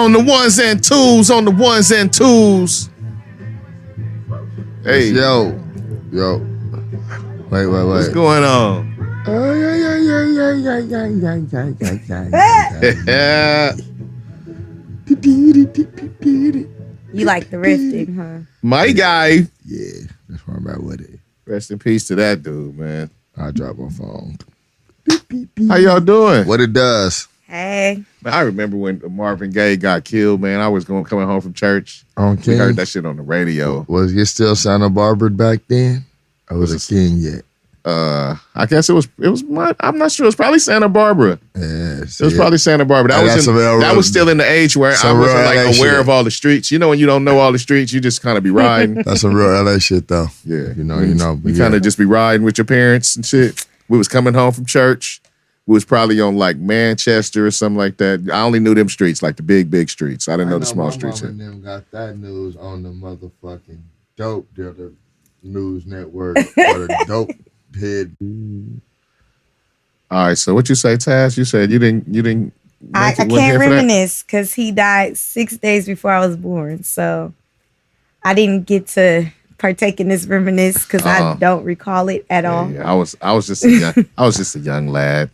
On the ones and twos, on the ones and twos. Hey. Yo. Wait. What's going on? You like the rifting, huh? My guy. Yeah, that's where I'm at with it. Rest in peace to that dude, man. I dropped my phone. How y'all doing? What it does? Hey. Man, I remember when Marvin Gaye got killed, man. I was coming home from church. Okay. We heard that shit on the radio. Was you still Santa Barbara back then? I was a king yet. I guess it was I'm not sure. It was probably Santa Barbara. Yeah, it was probably Santa Barbara. That was still in the age where I wasn't like aware of all the streets. You know, when you don't know all the streets, you just kind of be riding. That's some real LA shit though. Yeah. You know. You kind of just be riding with your parents and shit. We was coming home from church. We was probably on like Manchester or something like that. I only knew them streets, like the big streets. I didn't know the small streets. My mom and them got that news on the motherfucking dope dealer news network or the dope head. All right, so what you say, Taz? You said you didn't. I can't reminisce because he died 6 days before I was born, so I didn't get to partake in this reminisce because I don't recall it at all. Yeah, I was just a young lad.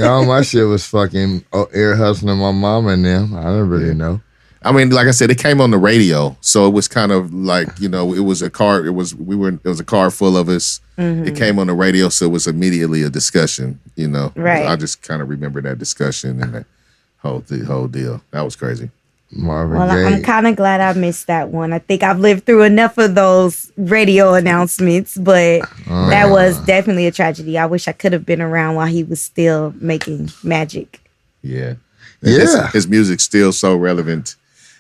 All my shit was fucking air hustling my mom and them. I didn't really know. I mean, like I said, it came on the radio, so it was kind of like, it was a car. It was a car full of us. Mm-hmm. It came on the radio, so it was immediately a discussion. Right. I just kind of remember that discussion and the whole deal. That was crazy. Marvin Gaye. I'm kind of glad I missed that one. I think I've lived through enough of those radio announcements, but that was definitely a tragedy. I wish I could have been around while he was still making magic. Yeah. Yeah. His music's still so relevant.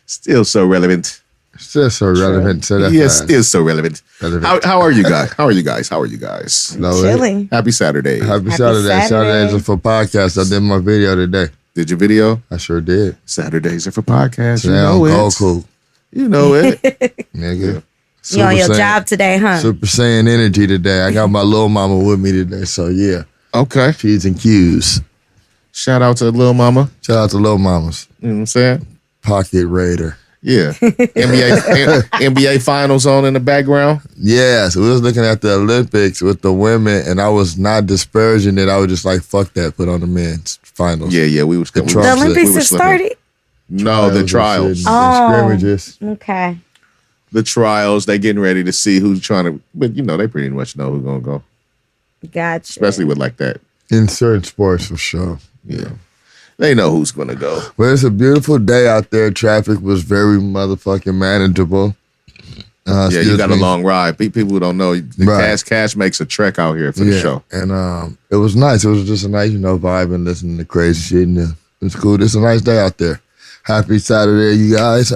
Still so relevant. Still so relevant. Still so relevant. How are you guys? How are you guys? Chilling. Happy Saturday. Happy Saturday. Saturdays are for podcasts. I did my video today. Did your video? I sure did. Saturdays are for podcasts. Today you know it. Cool. You know it. Nigga. You on your job today, huh? Super Saiyan energy today. I got my little mama with me today, so yeah. Okay. P's and Q's. Shout out to little mama. Shout out to little mamas. You know what I'm saying? Pocket Raider. Yeah. NBA finals on in the background. Yeah, so we was looking at the Olympics with the women, and I was not disparaging it. I was just like, fuck that, put on the men's finals. Yeah, we was the Olympics have started? No, the trials. Scrimmages. Okay. The trials, they getting ready to see who's trying to, but they pretty much know who's gonna go. Gotcha. Especially with like that. In certain sports, for sure. Yeah. They know who's going to go. Well, it's a beautiful day out there. Traffic was very motherfucking manageable. You got a long ride. People who don't know, Cash makes a trek out here for the show. And it was nice. It was just a nice, vibe and listening to crazy shit. And it's cool. It's a nice day out there. Happy Saturday, you guys.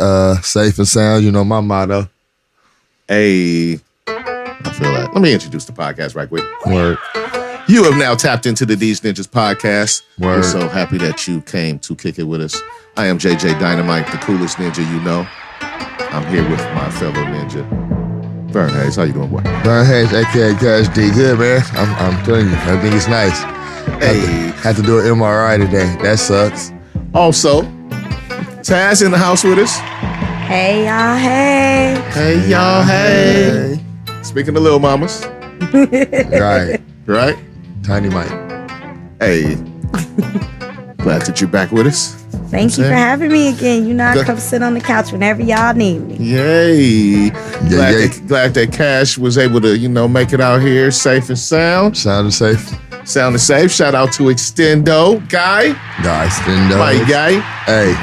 Safe and sound. My motto. Hey, I feel that. Let me introduce the podcast right quick. Word. You have now tapped into the Deez Ninjas Podcast. Word. We're so happy that you came to kick it with us. I am JJ Dynamite, the coolest ninja you know. I'm here with my fellow ninja, Vern Hayes. How you doing, boy? Vern Hayes, a.k.a. Cash D. Good, man. I'm telling you, I think it's nice. Hey. Had to do an MRI today. That sucks. Also, Taz in the house with us. Hey, y'all, hey. Hey, y'all, hey. Speaking of little mamas. Right. Tiny Mike. Hey. Glad that you're back with us. Thank you for having me again. I come sit on the couch whenever y'all need me. Yay. Glad that Cash was able to, make it out here safe and sound. Sounded safe. Shout out to Extendo. Guy, Extendo. My guy. Hey.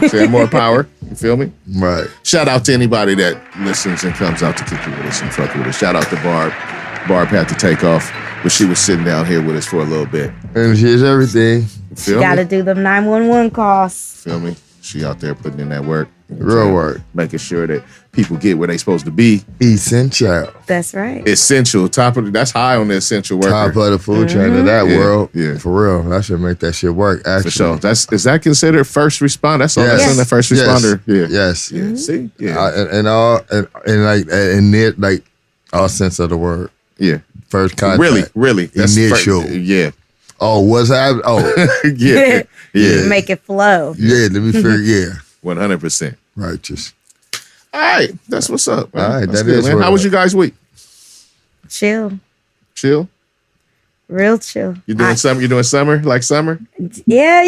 Say more power. You feel me? Right. Shout out to anybody that listens and comes out to kick it with us and fuck with us. Shout out to Barb. Barb had to take off, but she was sitting down here with us for a little bit. And she's everything. She got to do them 911 calls. Feel me? She out there putting in that work. Real work. Making sure that people get where they supposed to be. Essential. That's right. Essential. That's high on the essential worker. Top of the food chain of that world. Yeah. For real. I should make that shit work, actually. For sure. Is that considered first responder? That's all that's in the first responder. Yeah. Yes. Yeah. See? Yeah. And all sense of the word. Yeah. First contact. Really. That's initial. Yeah. Oh, what's happening? Oh, yeah. Make it flow. yeah. Let me figure. Yeah, 100%. righteous. All right, that's what's up. Man. All right, That's that good, is man. what How was you guys' week? Chill. Chill. Real chill. You doing summer? You doing summer? Like summer? Yeah,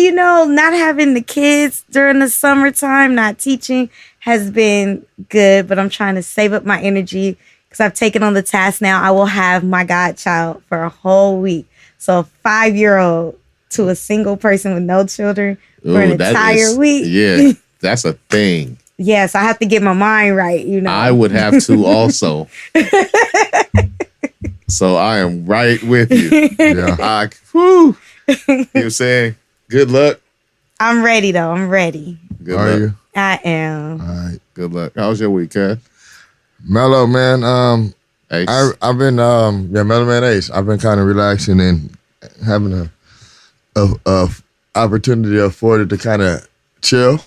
not having the kids during the summertime, not teaching has been good, but I'm trying to save up my energy because I've taken on the task now. I will have my godchild for a whole week. So a 5-year-old to a single person with no children for an entire week. Yeah, that's a thing. Yes, I have to get my mind right, I would have to also. So I am right with you. Yeah. You know what I'm saying? Good luck. I'm ready, though. I'm ready. Good Are luck. you? I am. All right. Good luck. How was your week, Kat? Mellow, man. Ace. I've been Mellow Man Ace. I've been kind of relaxing and having a opportunity afforded to kind of chill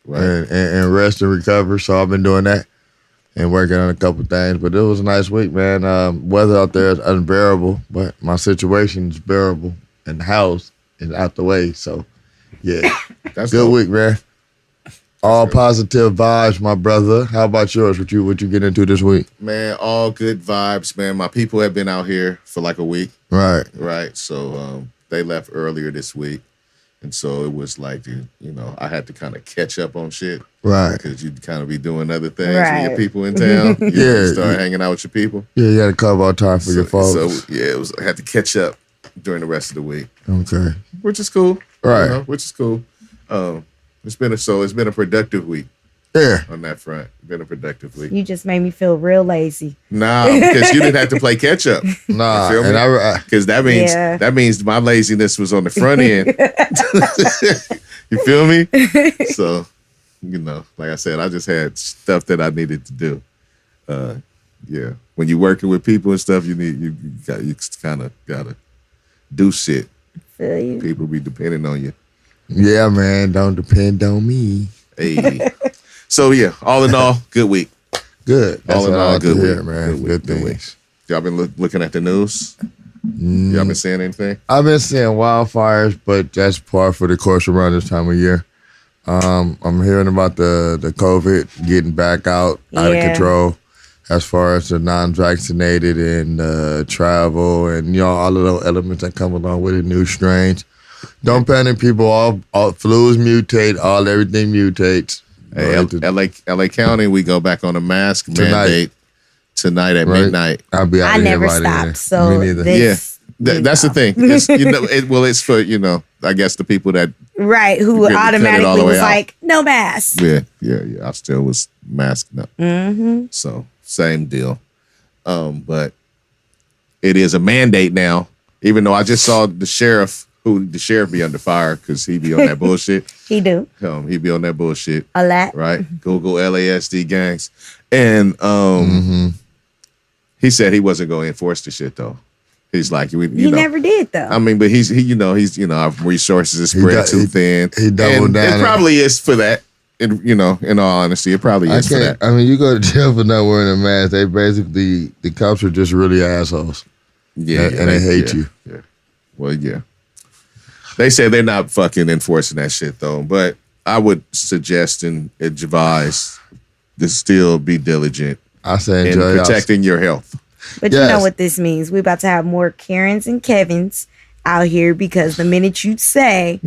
Right. and rest and recover. So I've been doing that and working on a couple things. But it was a nice week, man. Weather out there is unbearable, but my situation is bearable, and the house is out the way. So yeah, That's good dope. week, man. All positive vibes, my brother. How about yours? What you get into this week? Man, all good vibes, man. My people have been out here for like a week, Right. right? So they left earlier this week. And so it was like, I had to kind of catch up on shit. Right. Because you'd kind of be doing other things with your Right. people in town. You Yeah. start hanging out with your people. Yeah, you had to carve out time for your folks. So, yeah, I had to catch up during the rest of the week, Okay. which is cool. Right. Which is cool. It's been a productive week Yeah. on that front. Been a productive week. You just made me feel real lazy. Nah, because you didn't have to play catch up. Nah. You feel me? And Because that means my laziness was on the front end. You feel me? So, like I said, I just had stuff that I needed to do. Yeah, when you're working with people and stuff, you kind of gotta do shit. Feel you. People be depending on you. yeah, man, don't depend on me. Hey. So yeah, all in all, good week. Good. That's All in what I all, like to good hear, week. man. Good Good week. things. Y'all been looking at the news? Y'all been seeing anything? I've been seeing wildfires, but that's par for the course around this time of year. I'm hearing about the COVID getting back out of Yeah. control as far as the non-vaccinated and travel and all of those elements that come along with it, new strains. Don't panic, people. All flus mutate, everything mutates. Hey, LA County, we go back on a mask mandate tonight at Right. midnight. I'll be out I of here never by then. stopped. So Me neither. this, That's the thing. It's, it's for I guess the people that right, who Really cut it all automatically the way was out. like, no mask. yeah. I still was masked up. Mm-hmm. So same deal. But it is a mandate now. Even though I just saw the sheriff be under fire because he be on that bullshit. He do He be on that bullshit. a lot. Right? Google LASD gangs. And he said he wasn't going to enforce the shit though. He's like, He never did though. I mean, but he's our resources is spread too thin. he doubled And down. It probably is for that. And in all honesty, it probably is for that. I mean, you go to jail for not wearing a mask. They basically, the cops are just really assholes. Yeah, and they hate you. Yeah. Well, yeah. They say they're not fucking enforcing that shit though. But I would suggest and advise to still be diligent I say in enjoy protecting your health. But you Yes. know what this means. We're about to have more Karens and Kevins out here because the minute you say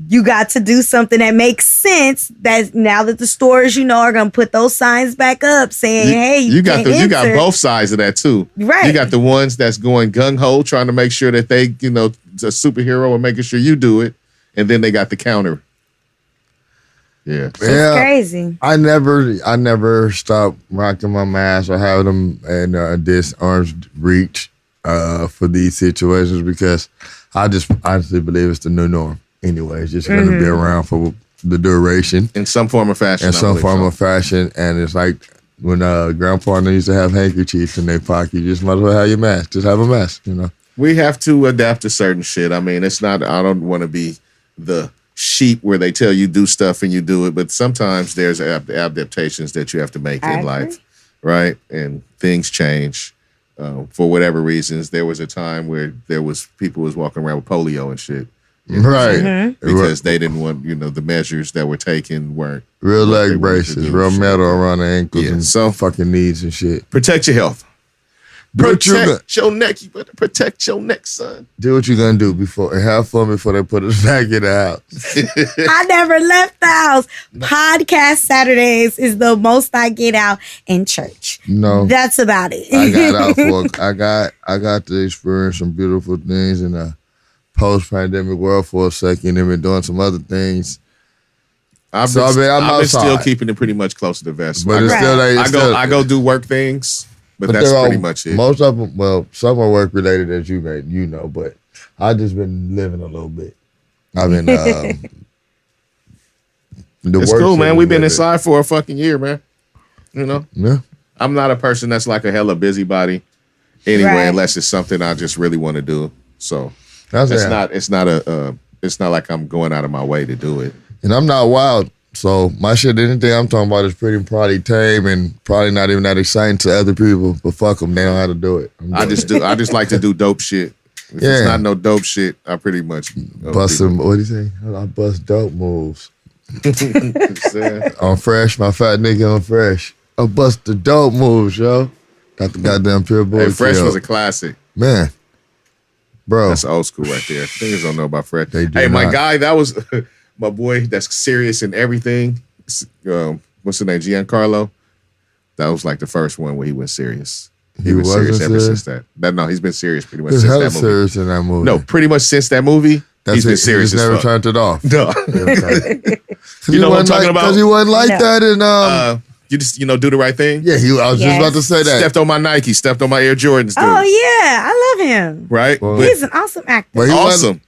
you got to do something that makes sense, that now that the stores, are going to put those signs back up saying, hey, you got can't you got enter. both sides of that too. Right. You got the ones that's going gung ho, trying to make sure that they, a superhero and making sure you do it, and then they got the counter. Yeah. It's crazy. I never stopped rocking my mask or having them in this arm's reach for these situations because I just honestly believe it's the new norm. Anyway, it's just going to be around for the duration In some form or fashion. in I some believe form so. or fashion. And it's like when grandpa used to have handkerchiefs in their pocket, you just might as well have your mask. Just have a mask, We have to adapt to certain shit. I mean, it's not, I don't want to be the sheep where they tell you do stuff and you do it, but sometimes there's adaptations that you have to make I in agree. life, right? And things change. for whatever reasons, there was a time where there was people was walking around with polio and shit. Right. Because they didn't want, the measures that were taken weren't. Real leg braces, real metal around the ankles and so fucking knees and shit. Protect your health. Protect your neck. You better protect your neck, son. Do what you're going to do before and have fun before they put us back in the house. I never left the house. Podcast Saturdays is the most I get out in church. No. That's about it. I got to experience some beautiful things in a post-pandemic world for a second and been doing some other things. I've been still keeping it pretty much close to the vest. But I go do work things. But that's pretty much it. Most of them, well, some are work related, as you know, but I just been living a little bit. I've been. It's cool, man. We've been inside for a fucking year, man. Yeah. I'm not a person that's like a hella busybody, anyway, unless it's something I just really want to do. So it's not like I'm going out of my way to do it. And I'm not wild. So my shit, anything I'm talking about is probably tame and probably not even that exciting to other people. But fuck them, they know how to do it. I just like to do dope shit. If it's not no dope shit, I pretty much bust some. What do you say? I bust dope moves. On fresh, my fat nigga on fresh. I bust the dope moves, yo. Got the goddamn pure boy. Hey, Fresh was a classic, man. Bro, that's old school right there. Niggas don't know about Fresh. Hey, my guy, that was. My boy, that's serious in everything. What's his name? Giancarlo. That was like the first one where he went serious. He was serious ever since that. No, he's been serious pretty much since that movie. Serious in that movie. No, pretty much since that movie, he's been serious. He's never turned it off. No. You know what I'm talking about? Because he wasn't like that in you just do the right thing. Yeah, I was just about to say that. Stepped on my Nike, stepped on my Air Jordans. Dude. Oh yeah, I love him. Right, he's an awesome actor. Awesome,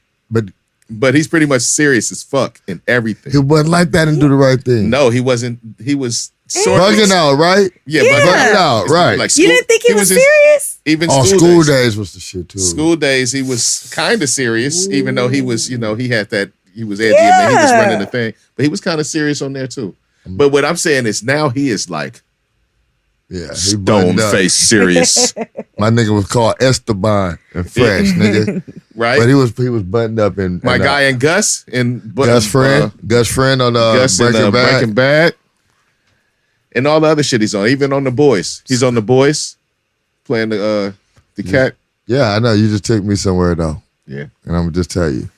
but he's pretty much serious as fuck in everything. He wasn't like that and do the right thing. No, he wasn't. He was sort of bugging out, right? Yeah, bugging out, right? Like you didn't think he was serious? Even school days was the shit too. School days, he was kind of serious, even though he was, he had that, he was edgy and he was running the thing, but he was kind of serious on there too. But what I'm saying is now he is like, stone face serious. My nigga was called Esteban and Fresh, nigga. Right? But he was buttoned up in my guy and Gus and Gus Friend on Breaking Bad. And all the other shit he's on, even on The Boys. He's on The Boys, playing the cat. Yeah, I know. You just took me somewhere though. Yeah. And I'm gonna just tell you,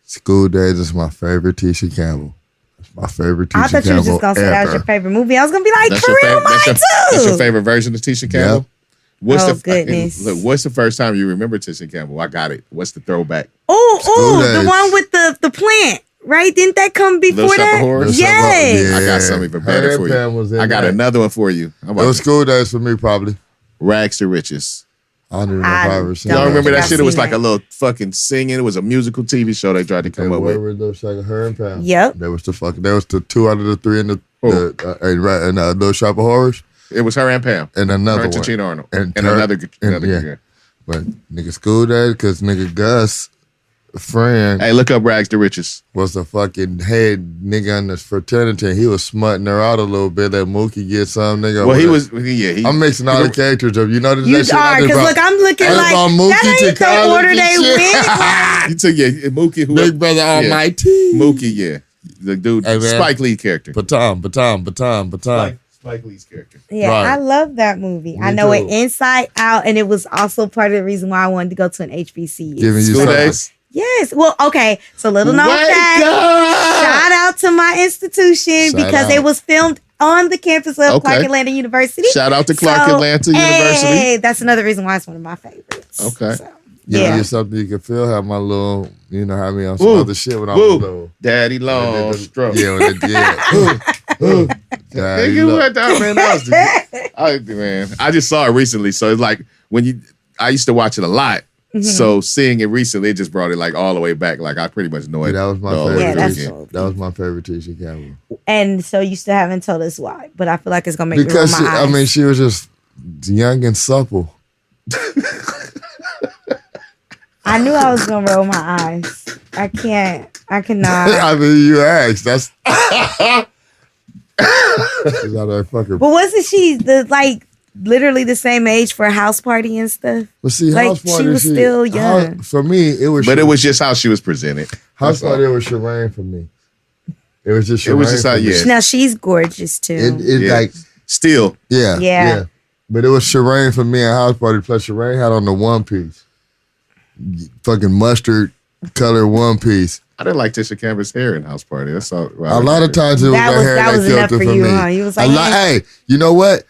School Days is my favorite Tisha Campbell. My favorite Tisha Campbell. I thought you were just gonna say that was your favorite movie. I was gonna be like, for real, mine too. That's your favorite version of Tisha Campbell? Yep. Goodness. Look, what's the first time you remember Tisha Campbell? I got it. What's the throwback? Oh, the one with the plant, right? Didn't that come before that? Yes. I got something even better for you. I got another one for you. It was School Days for me, probably. Rags to Riches. I don't even know if I ever seen Y'all remember that shit? It was like a little fucking singing. It was a musical TV show they tried to come up with. Her and Pam. Yep. There was the 2 out of the 3 in the Little Shop of Horrors. It was her and Pam. And another one. Gina Arnold. And another girl. But nigga School Days, because nigga Gus, friend. Hey, look up Rags to Riches. Was the fucking head nigga in this fraternity. He was smutting her out a little bit. That Mookie get some nigga. Well, I'm mixing all the characters up. You know that you are, because look, I'm looking like that ain't the order they went. You took Mookie, Big Brother Almighty. Mookie, yeah, the dude, Spike Lee character. Baton. Spike Lee's character. Yeah, right. I love that movie. I know it inside out, and it was also part of the reason why I wanted to go to an HBCU. Giving you School Days. Yes. Well, okay. So little known fact. Shout out to my institution because it was filmed on the campus of Clark Atlanta University. Shout out to Clark Atlanta University. Hey, that's another reason why it's one of my favorites. Okay. So, you something you can feel. Have my little, have me on some other shit when I was little. Daddy long stroke. Yeah. Nigga, what that man? I just saw it recently, so it's like I used to watch it a lot. Mm-hmm. So seeing it recently, it just brought it like all the way back. Like I pretty much know it. That was my favorite. That was my favorite Tisha Campbell. And so you still haven't told us why, but I feel like it's gonna make me roll my eyes. I mean, she was just young and supple. I knew I was gonna roll my eyes. I cannot. I mean, you asked. That's. She's out there fucking. But wasn't she the literally the same age for a house party and stuff. But see, Like, house party, she was still young. For me, it was. But it was just how she was presented. house That's all. party. It was Shireen for me. It was just. Shireen It was just how, for me. yeah. Now she's gorgeous too. It Yeah. like Still, Yeah. But it was Shireen for me at house party. Plus Shireen had on the one piece, fucking mustard color one piece. I didn't like Tisha Campbell's hair in House Party. That's all. A lot of times it was That her was- hair that that was killed enough it for for you, me. huh? You was like, hey, you know what?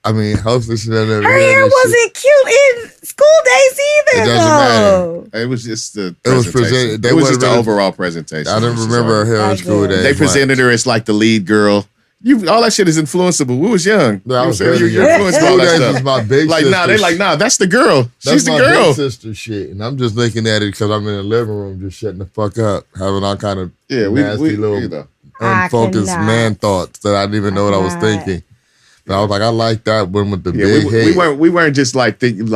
I mean, hopefully she doesn't. Her hair wasn't cute in School Days either. It doesn't though. It was just the It was presentation. presented- they It was wasn't just the really- overall presentation. I didn't She's remember her on. hair I in school did. days. They presented her as like the lead girl. All that shit is influenceable. We was young. I was you're really young. influenced by all School that days stuff. was my big Like, nah, they sister like, nah, that's the girl. That's She's the my girl. big sister shit, and I'm just looking at it because I'm in the living room just shutting the fuck up, having all kind of Yeah, nasty little you know. I unfocused cannot. man thoughts that I didn't even know what I was cannot. thinking. But I was like, I like that one with the Yeah, big we head. we weren't just like thinking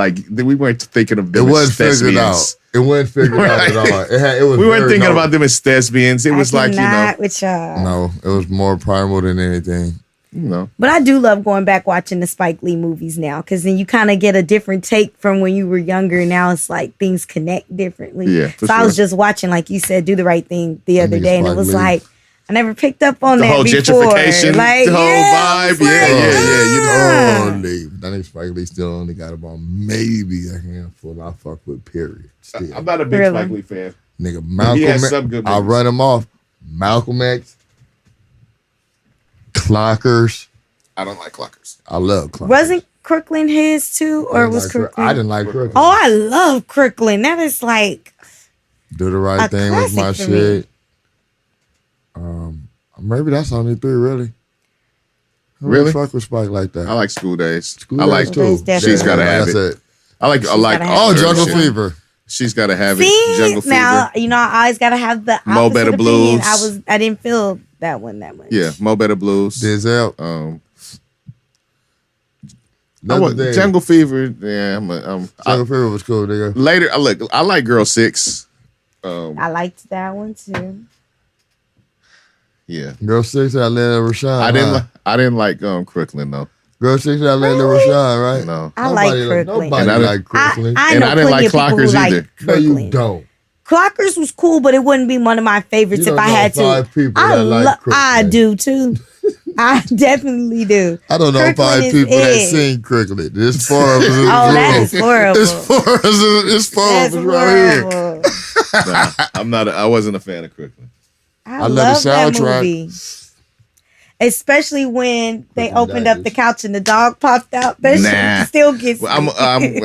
we weren't thinking of It them wasn't as figured out. thespians. It wasn't figured out at all. It was. We weren't very thinking noble. about them as thespians. It was like, With y'all. No, it was more primal than anything. you know. But I do love going back watching the Spike Lee movies now because then you kind of get a different take from when you were younger. Now it's like things connect differently. Yeah, for so I was sure. just watching, like you said, Do the Right Thing the other nigga day, and it Spike was Lee. like I never picked up on The that whole before. gentrification, Like, the whole yeah, vibe. it's Yeah, like, yeah. You know. Holy, that nigga Spike Lee still only got about maybe a handful I fuck with. Period. Still, I'm not a big Really? Spike Lee fan. nigga Malcolm. He has some good I'll movies. run him off. Malcolm X, Clockers. I don't like clockers. I love Clockers. Wasn't Crooklyn his too, or I didn't was like Crooklyn? I didn't like Crooklyn. Oh, I love Crooklyn. That is like Do the Right a Thing was my classic for me. shit. Maybe that's only three, really. Who Really? the fuck with Spike like that? I like School Days. School I like. Days, School Days, too. definitely. She's gotta have That's it. I like gotta have Oh, it. Jungle shit. Fever. She's gotta have it. see Jungle now. Fever. You know, I always gotta have the Mo opposite Better opinion. Blues. I didn't feel that one that much. Yeah, Mo Better Blues. Denzel. I Jungle Fever. Yeah, Jungle Fever was cool, nigga. later. I like Girl 6. I liked that one too. Yeah, Girl 6 had Atlanta Rashawn. I didn't like Crooklyn though. Girl 6 had Atlanta Rashawn, right? No, I like Nobody Crooklyn. Nobody And I like Crooklyn. I And know I didn't plenty like of people who Clockers like either. No, you Crooklyn. don't. Clockers was cool, but it wouldn't be one of my favorites You if don't I know had to. 5 people that like Crooklyn. I do too. I definitely do. I don't know Crooklyn 5 is people that it. sing Crooklyn. There's 4 of us in the room. Oh, that is horrible. It's 4 That's of us right here. horrible. nah, I'm not. I wasn't a fan of Crooklyn. I love love the that soundtrack. movie. Especially when they Crooklyn opened up Digest. the couch and the dog popped out. That Nah. shit still gets Well, me.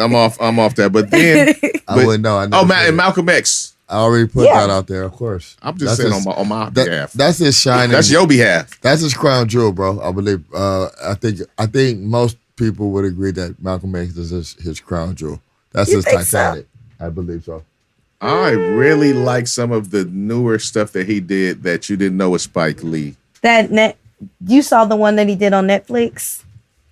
I'm off that. But then, I wouldn't know. I never and seen it. Malcolm X. I already put Yeah. that out there, of course. I'm just saying on my behalf. That's his shining. That's your behalf. That's his crown jewel, bro. I believe. I think most people would agree that Malcolm X is his crown jewel. That's You his think so? Titanic. I believe so. I really like some of the newer stuff that he did that you didn't know was Spike Lee. You saw the one that he did on Netflix?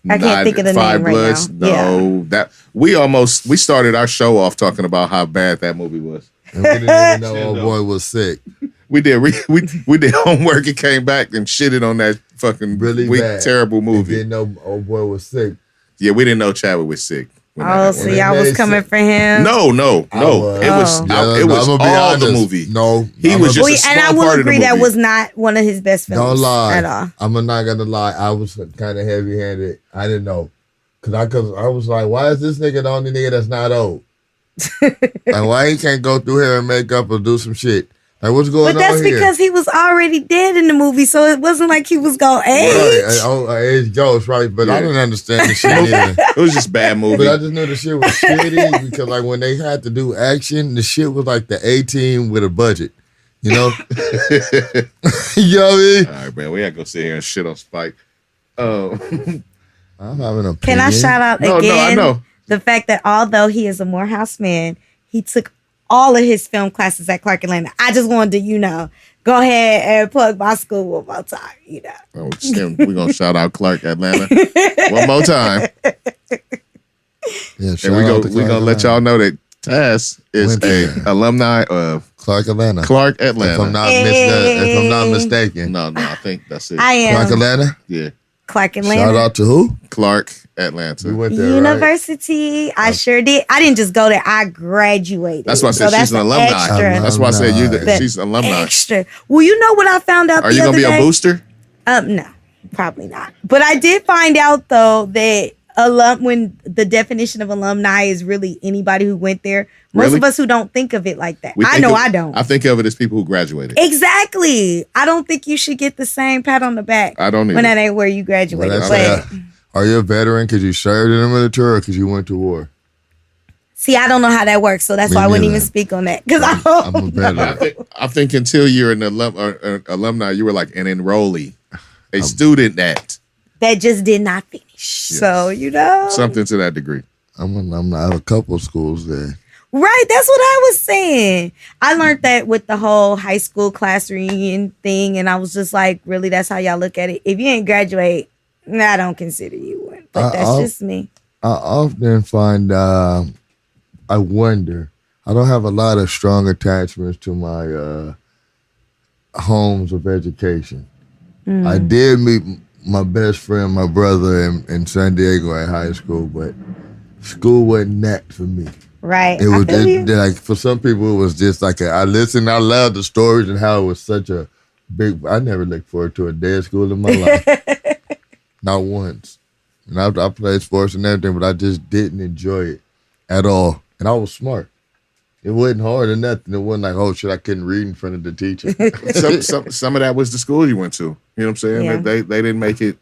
I can't think of the Five name right Bloods, now. Yeah. No, that we started our show off talking about how bad that movie was. And we didn't even know old boy was sick. We did we did homework and came back and shitted on that fucking Really weak, bad. terrible We movie. didn't know old boy was sick. Yeah, we didn't know Chadwick was sick. when that Oh, happened. see, I was coming for him. No. I was. It was Yeah, it was I'ma be all the honest. movie. No, He I'ma was be- just a And I small will part of the agree that movie. was not one of his best films Don't lie. at all. I'm not gonna lie. I was kind of heavy handed. I didn't know. Cause I was like, why is this nigga the only nigga that's not old? And why he can't go through hair and makeup or do some shit? Like, what's going But on that's here? because he was already dead in the movie, so it wasn't like he was going to age. Right, age goes, right? But I Yeah. didn't understand the shit either. It was just a bad movie. But I just knew the shit was shitty because, like, when they had to do action, the shit was like the A-Team with a budget. You know? You know what I mean? All right, man. We gotta go sit here and shit on Spike. I'm having an opinion. Can I shout out No, again I know. the fact that although he is a Morehouse man, he took all of his film classes at Clark Atlanta. I just wanted to, go ahead and plug my school one more time, We're gonna shout out Clark Atlanta one more time. Yeah, And we're gonna let y'all know that Taz is Went there. a alumni of Clark Atlanta. Clark If I'm Atlanta. not, if I'm not mistaken. No, I think that's it. I am. Clark Atlanta? Yeah. Clark Atlanta. Shout out to who? Clark, Atlanta. We went there, right? University. I sure did. I didn't just go there. I graduated. That's why I said she's an alumni. Extra. That's why I said she's an alumni. Extra. Well, you know what I found out Are you going to be a booster? No, probably not. But I did find out, though, that when the definition of alumni is really anybody who went there. Most of us who don't think of it like that. I don't. I think of it as people who graduated. Exactly. I don't think you should get the same pat on the back. I don't either. When that ain't where you graduated. Are you a veteran because you served in the military or because you went to war? See, I don't know how that works, so that's why I wouldn't even speak on that. Because I'm a veteran. I think until you're an alumni, you were like an enrollee, a student that just did not finish. Yes. So, something to that degree. I'm not a couple of schools there. Right, that's what I was saying. I learned that with the whole high school class reunion thing, and I was just like, really, that's how y'all look at it? If you ain't graduate, I don't consider you one. But that's just me. I often find, I wonder, I don't have a lot of strong attachments to my homes of education. I did meet my best friend, my brother, in San Diego at high school, but school wasn't that for me. Right. It was like for some people, it was just like I loved the stories and how it was such a big. I never looked forward to a day of school in my life, not once. And I played sports and everything, but I just didn't enjoy it at all. And I was smart. It wasn't hard or nothing. It wasn't like, oh shit, I couldn't read in front of the teacher. some of that was the school you went to. You know what I'm saying? Yeah. They didn't make it.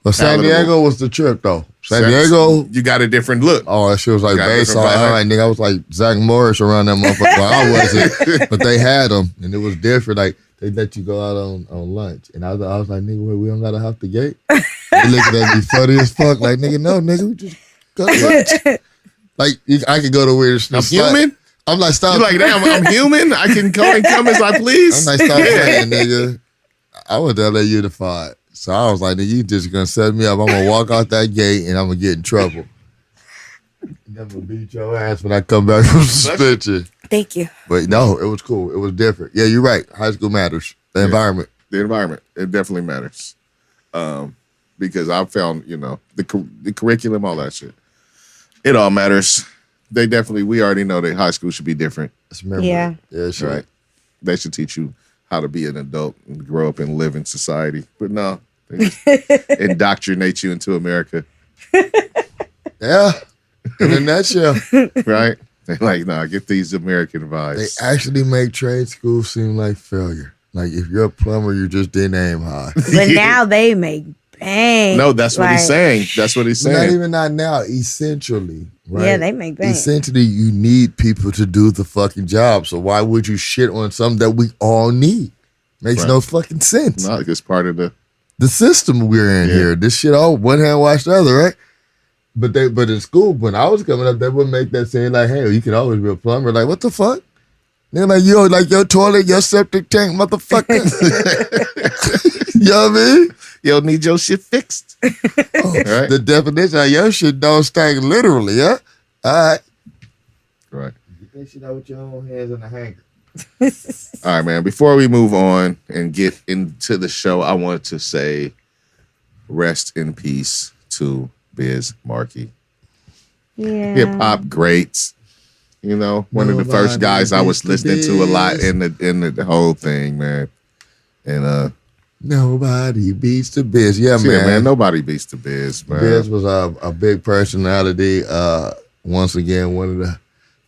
But San Diego was the trip though. San Diego, you got a different look. Oh, that shit was like baseball. All right, nigga, I was like Zach Morris around that motherfucker. Well, I wasn't, but they had them, and it was different. Like they let you go out on lunch, and I was like, nigga, wait, we don't gotta have the gate. They looking at me funny as fuck. Like, nigga, no, nigga, we just go to lunch. Like I could go to where I'm human. I'm like, stop. You're like, damn, I'm human. I can go and come as I please. I'm like, stop playing, nigga. I went to LA Unified. So I was like, nigga, you just gonna set me up. I'm gonna walk out that gate and I'm gonna get in trouble. I'm gonna beat your ass when I come back from suspension. Thank you. But no, it was cool. It was different. Yeah, you're right. High school matters. The environment. The environment. It definitely matters. Because I found, the curriculum, all that shit. It all matters. We already know that high school should be different. Yeah. Yeah, sure. Right. They should teach you how to be an adult and grow up and live in society. But no, they just indoctrinate you into America. Yeah. In a nutshell. Right? They're like, nah, get these American vibes. They actually make trade school seem like failure. Like if you're a plumber, you just didn't aim high. But now they make bank. No, that's what he's saying. That's what he's saying. Not now, essentially. Right? Yeah, they make bank. Essentially, you need people to do the fucking job. So why would you shit on something that we all need? Makes no fucking sense. No, it's part of the system we're in here. This shit all one hand wash the other, right? But in school, when I was coming up, they would make that saying like, hey, you can always be a plumber. Like, what the fuck? They're like, yo, like your toilet, your septic tank, motherfucker. You know what I mean? You'll need your shit fixed. Right? The definition of your shit don't stank literally, yeah? All right. Right. Get that shit out with your own hands in the hanger. All right, man. Before we move on and get into the show, I wanted to say rest in peace to Biz Markie. Yeah. Hip hop greats. One of the first guys I was listening to a lot in the whole thing, man. And nobody beats the Biz. Yeah, man. Nobody beats the Biz, man. Biz was a big personality. Once again, one of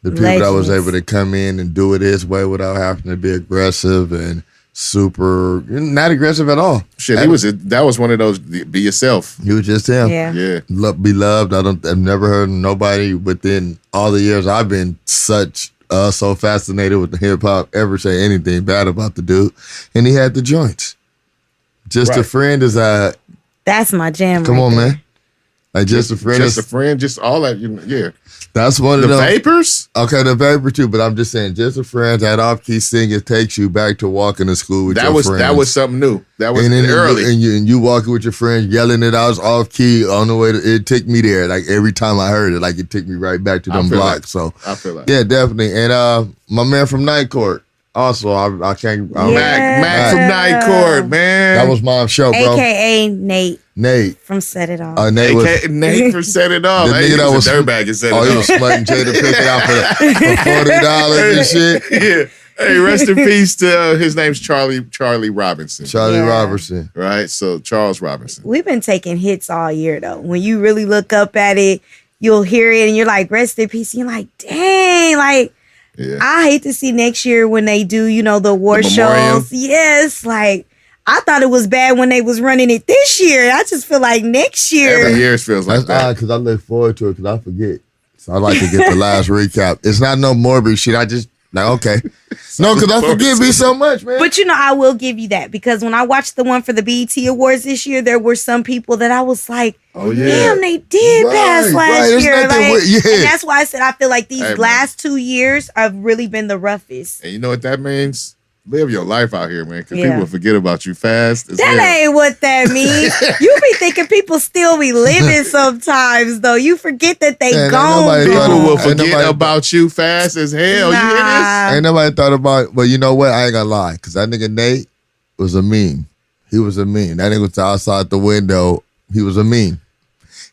the people Legends. that was able to come in and do it his way without having to be aggressive and super, not aggressive at all. Shit, that was one of those be yourself. He was just him. Yeah. Be loved. I've never heard nobody within all the years I've been so fascinated with the hip hop ever say anything bad about the dude. And he had the joints. Just a friend is that's my jam. Come on, man. Like just a friend. Just a friend. Just all that. Yeah. That's one of the them. Vapors. Okay, the Vapor too. But I'm just saying, just a friend. That off key singing takes you back to walking to school with your friends. That was something new. That was early. And you walking with your friends, yelling it out off key on the way. It took me there. Like every time I heard it, it took me right back to them blocks. So I feel like. Yeah, definitely. And my man from Night Court, Also, I can't. Mac from Night Court, man. That was Mom's show, bro. AKA Nate from Set It Off. Nate from Set It Off. The nigga that was a dirtbag and Set It Off. He was smutting Jada Pinkett out for $40 and shit. Yeah. Hey, rest in peace to his name's Charlie Robinson. Charlie Robinson. Right? So Charles Robinson. We've been taking hits all year though. When you really look up at it, you'll hear it and you're like, rest in peace. And you're like, dang, like I hate to see next year when they do, the award shows. Yes, like I thought it was bad when they was running it this year. I just feel like next year. Every year it feels like that. Because I look forward to it because I forget. So I like to get the last recap. It's not no morbid shit. I just okay. No, because I forgive me so much, man. But I will give you that because when I watched the one for the BET Awards this year, there were some people that I was like, damn, they did pass last year. And that's why I said I feel like these last 2 years have really been the roughest. And you know what that means? Live your life out here, man, because people forget about you fast. That ain't what that means. You be thinking people still be living sometimes, though. You forget that they gone. People will forget about you fast as hell. Nah. You hear this? Ain't nobody thought about, but you know what? I ain't gonna lie, because that nigga Nate was a meme. He was a meme. That nigga was outside the window. He was a meme.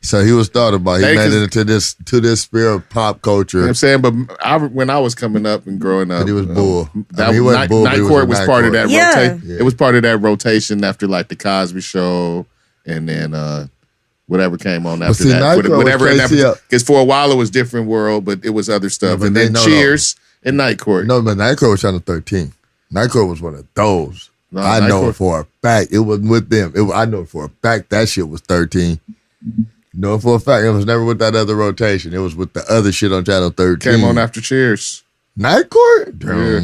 So he was thought about. He made it into this sphere of pop culture. You know what I'm saying? But when I was coming up and growing up, he was bull. Night Court was part of that rotation. It was part of that rotation after like the Cosby Show and then whatever came on after that. Because for a while it was Different World, but it was other stuff. And then Cheers and Night Court. No, but Night Court was channel 13. Night Court was one of those. I know it for a fact. It was with them. I know for a fact that shit was 13. No, for a fact, it was never with that other rotation. It was with the other shit on channel 13. Came on after Cheers. Night Court? Yeah.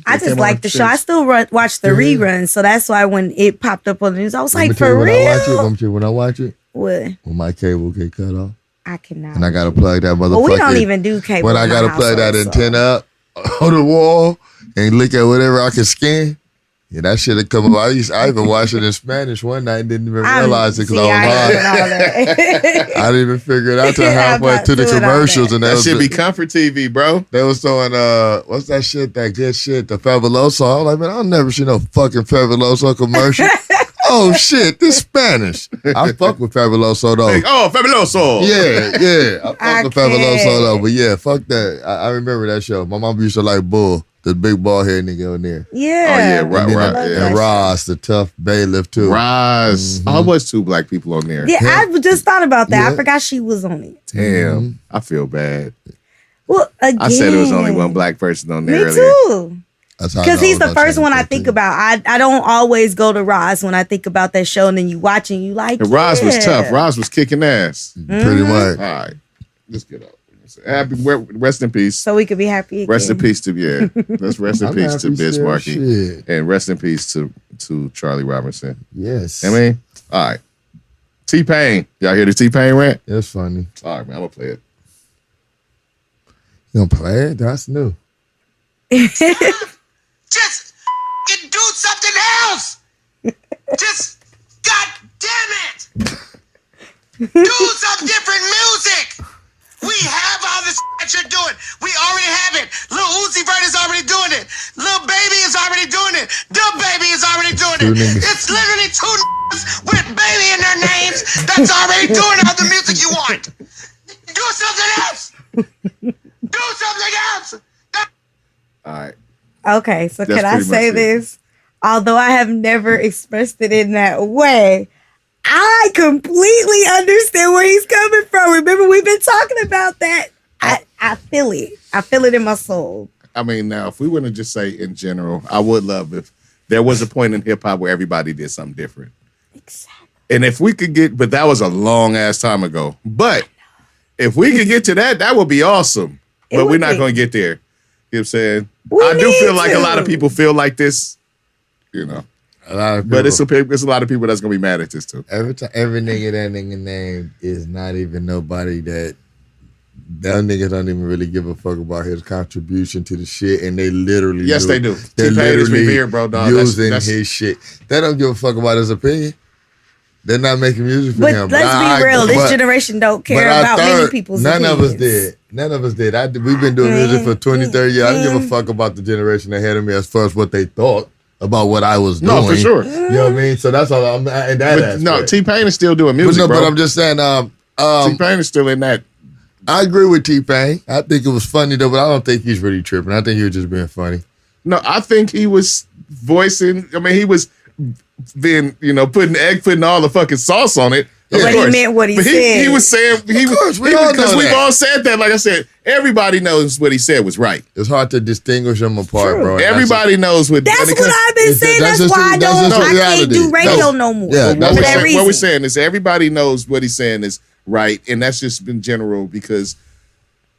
I just like the show. I still watch the reruns, so that's why when it popped up on the news, I was like, for real? When I watch it, what? When my cable get cut off, I cannot. And I got to plug that motherfucker. Well, we don't even do cable. When I got to plug that antenna up on the wall and look at whatever I can scan. Yeah, that shit had come up. I even watched it in Spanish one night and didn't even realize it because I was live. I didn't even figure it out till halfway to the commercials. And that should be Comfort TV, bro. They was throwing, what's that shit, that good shit, the Fabuloso. I was like, man, I'll never see no fucking Fabuloso commercial. Oh, shit, this Spanish. I fuck with Fabuloso, though. Oh, Fabuloso. Yeah. I fuck with Fabuloso, though. But yeah, fuck that. I remember that show. My mom used to like Bull. The big bald head nigga on there. Yeah. Oh, yeah. And Roz, the tough bailiff, too. Roz. Mm-hmm. Always 2 black people on there. Yeah, I just thought about that. I forgot she was on it. Damn. I feel bad. Well, again. I said there was only one black person on there earlier. Me too. Because he's the first one I think about. I don't always go to Roz when I think about that show, and then you watch and you like, Roz was tough. Roz was kicking ass. Pretty much. All right. Let's get up. Happy, rest in peace. So we could be happy again. Rest in peace to Let's rest in peace to Biz Markie. And rest in peace to Charlie Robinson. Yes. I mean, all right. T-Pain. Y'all hear the T-Pain rant? It's funny. All right, man. I'm gonna play it. You gonna play it? That's new. Just do something else. Just God damn it. Do some different music. We have all this that you're doing. We already have it. Lil Uzi Vert is already doing it. Lil Baby is already doing it. Dub Baby is already doing it. It's literally 2 with baby in their names that's already doing all the music you want. Do something else. Do something else. All right. Okay, so can I say this? Although I have never expressed it in that way, I completely understand where he's coming from. Remember, we've been talking about that. I feel it. I feel it in my soul. I mean, now, if we want to just say in general, I would love if there was a point in hip-hop where everybody did something different. Exactly. And if we could get, but that was a long-ass time ago. But if we could get to that, that would be awesome. But we're not going to get there. You know what I'm saying? I do feel like a lot of people feel like this, you know. A lot of people. But it's a lot of people that's gonna be mad at this too. Every nigga that nigga name is not even nobody that nigga don't even really give a fuck about his contribution to the shit, and they literally they do. They're T-Pain is revered, bro. Dog. Using his shit. They don't give a fuck about his opinion. They're not making music for But him. let's be real. This generation don't care about many people's None of us opinions. did. None of us did. We've been doing music for 20, 30 years. I don't give a fuck about the generation ahead of me as far as what they thought about what I was doing. No, for sure. You know what I mean? So that's all I'm in that aspect. No, T-Pain is still doing music, but I'm just saying, T-Pain is still in that. I agree with T-Pain. I think it was funny though, but I don't think he's really tripping. I think he was just being funny. No, I think he was voicing. I mean, he was being, putting all the fucking sauce on it. But he meant what he said. He was saying because we've all said that. Like I said, everybody knows what he said was right. It's hard to distinguish them apart, bro. Everybody knows what. That's what I've been saying. That's why I can't do radio no more. Yeah, what we're saying is everybody knows what he's saying is right, and that's just in general because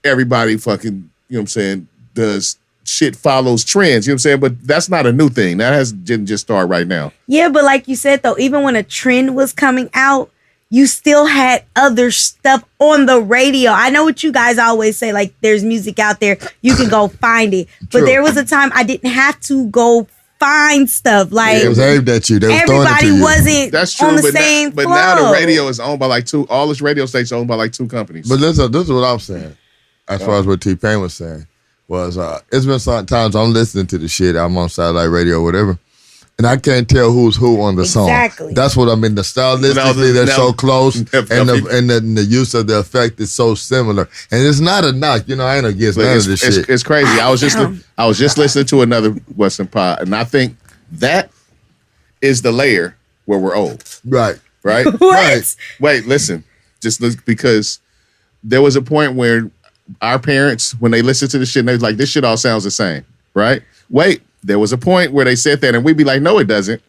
everybody fucking, you know what I'm saying, does shit follows trends, you know what I'm saying? But that's not a new thing. That didn't just start right now. Yeah, but like you said though, even when a trend was coming out, you still had other stuff on the radio. I know what you guys always say, like there's music out there, you can go find it. But there was a time I didn't have to go find stuff. Like it was aimed at you. Everybody wasn't That's true, on the same flow. But now the radio is owned by like all this radio stations owned by like two companies. But this is what I'm saying. As far as what T-Pain was saying was, it's been some times I'm listening to the shit. I'm on satellite radio or whatever. And I can't tell who's who on the song. That's what I mean. The stylistically, they're so close, and the use of the effect is so similar. And it's not a knock. I ain't against none of this shit. It's crazy. I was just listening to another Western pod, and I think that is the layer where we're old. Right. What? Right. Wait, listen. Just look, because there was a point where our parents, when they listened to the shit, they was like, this shit all sounds the same. Right? Wait. There was a point where they said that, and we'd be like, no, it doesn't,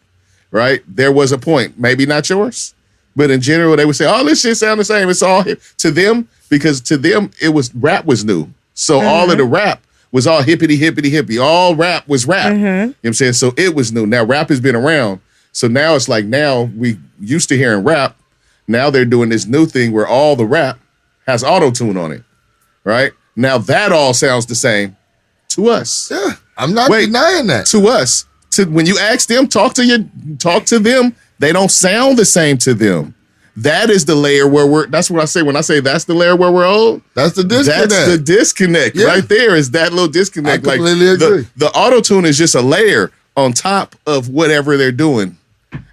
right? There was a point, maybe not yours, but in general, they would say, oh, this shit sound the same. It's all to them, because to them, rap was new. So all of the rap was all hippity, hippity, hippie. All rap was rap. You know what I'm saying? So it was new. Now rap has been around. So now it's like, now we used to hearing rap. Now they're doing this new thing where all the rap has auto-tune on it, right? Now that all sounds the same to us. Yeah. I'm not denying that. To us. When you ask them, talk to them, they don't sound the same to them. That is the layer where that's what I say. When I say that's the layer where we're old, that's the disconnect. That's the disconnect right there, is that little disconnect. I completely agree. The auto-tune is just a layer on top of whatever they're doing.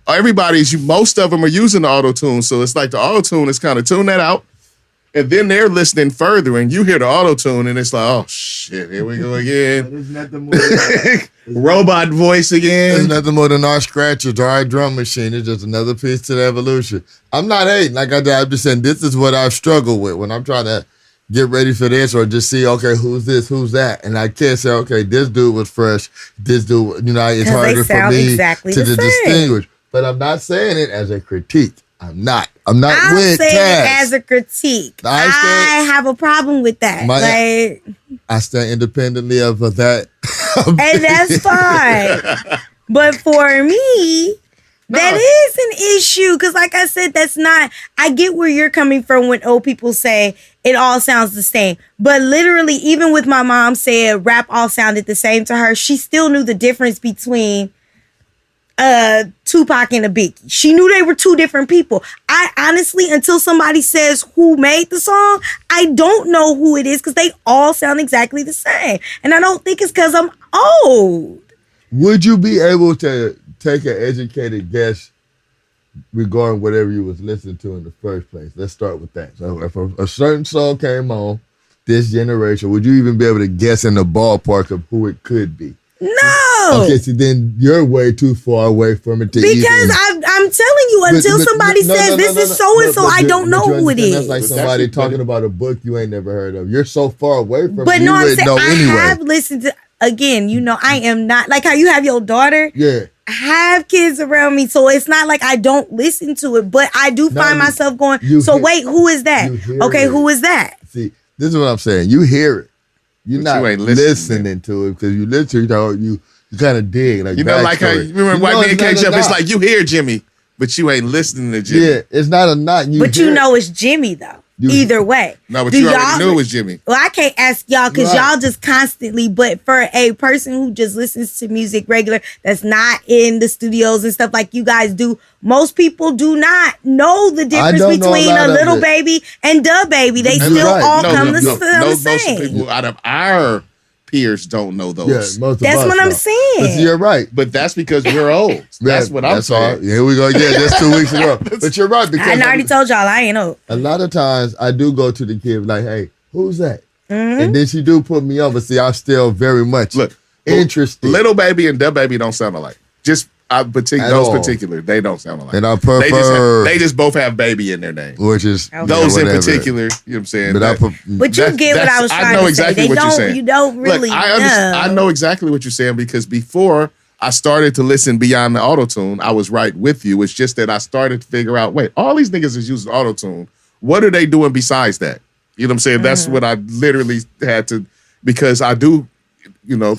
Most of them are using the auto-tune, so it's like the auto-tune is kind of tune that out. And then they're listening further, and you hear the auto-tune, and it's like, oh, shit, here we go again. There's nothing more than robot voice again. There's nothing more than our scratchers or our drum machine. It's just another piece to the evolution. I'm not hating. Like I'm just saying, this is what I've struggled with when I'm trying to get ready for this or just see, okay, who's this, who's that? And I can't say, okay, this dude was fresh. This dude, it's harder for me to distinguish. But I'm not saying it as a critique. I'm not I'm with saying Taz. it as a critique. I have a problem with that. I stand independently of that. And that's fine. But for me, that is an issue. Because like I said, I get where you're coming from when old people say it all sounds the same. But literally, even with my mom saying rap all sounded the same to her, she still knew the difference between Tupac and a Biggie. She knew they were two different people. I honestly, until somebody says who made the song, I don't know who it is because they all sound exactly the same. And I don't think it's because I'm old. Would you be able to take an educated guess regarding whatever you was listening to in the first place? Let's start with that. So if a certain song came on this generation, would you even be able to guess in the ballpark of who it could be? No. Okay, so then you're way too far away from it to because I'm telling you, until somebody says this is so-and-so, I don't know who it is. That's like somebody talking about a book you ain't never heard of. You're so far away from it. But no, I'm saying I have listened to, again, I am not, like how you have your daughter. Yeah. I have kids around me, so it's not like I don't listen to it, but I do find myself going, wait, who is that? Okay, who is that? See, this is what I'm saying. You hear it. You're not listening to it because you literally you kind of dig. Like like how you remember White Man Can't Jump. It's like you hear Jimmy, but you ain't listening to Jimmy. Yeah, it's not a knot. But you know it's Jimmy though. either way. No, but Do you already y'all- knew it was Jimmy. Well, I can't ask y'all because Right. y'all just constantly, but for a person who just listens to music regular, that's not in the studios and stuff like you guys do, most people do not know the difference don't know a between lot a of little it. baby and Dub Baby. They You're still right. all No, come no, to no, the most same. people out of our peers don't know those. Yeah, most of That's us what I'm don't. saying. But you're right. But that's because we're old. That's what I'm saying. All. Here we go again. That's 2 weeks ago. But you're right because I already told y'all I ain't old. a lot of times I do go to the kid like, "Hey, who's that?" Mm-hmm. And then she do put me on. But see, I'm still very much Look, interested. Little Baby and Dub Baby don't sound alike. Just At those all. particular, they don't sound alike. And I They prefer, just both have baby in their name. which is Okay. Those in whatever. particular, you know what I'm saying? But I That- put, But you That's- get what I was I trying know to exactly say. what you're saying. You don't really Look, know. I know exactly what you're saying because before I started to listen beyond the auto-tune, I was right with you. It's just that I started to figure out, wait, all these niggas is using auto-tune. What are they doing besides that? You know what I'm saying? That's what I literally had to, because I do,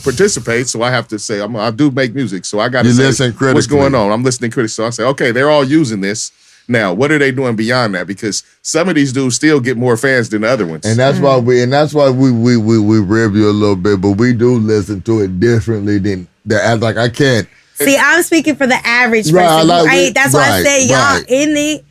participate. So I have to say, I do make music. So I got to You say listen what's critically. going on. I'm listening critically. So I say, okay, they're all using this. Now, what are they doing beyond that? Because some of these dudes still get more fans than the other ones. and that's why we rib you a little bit, but we do listen to it differently than the like I can't. See, I'm speaking for the average person. Right, I like who ain't- it. that's why I Right, say y'all right. in it.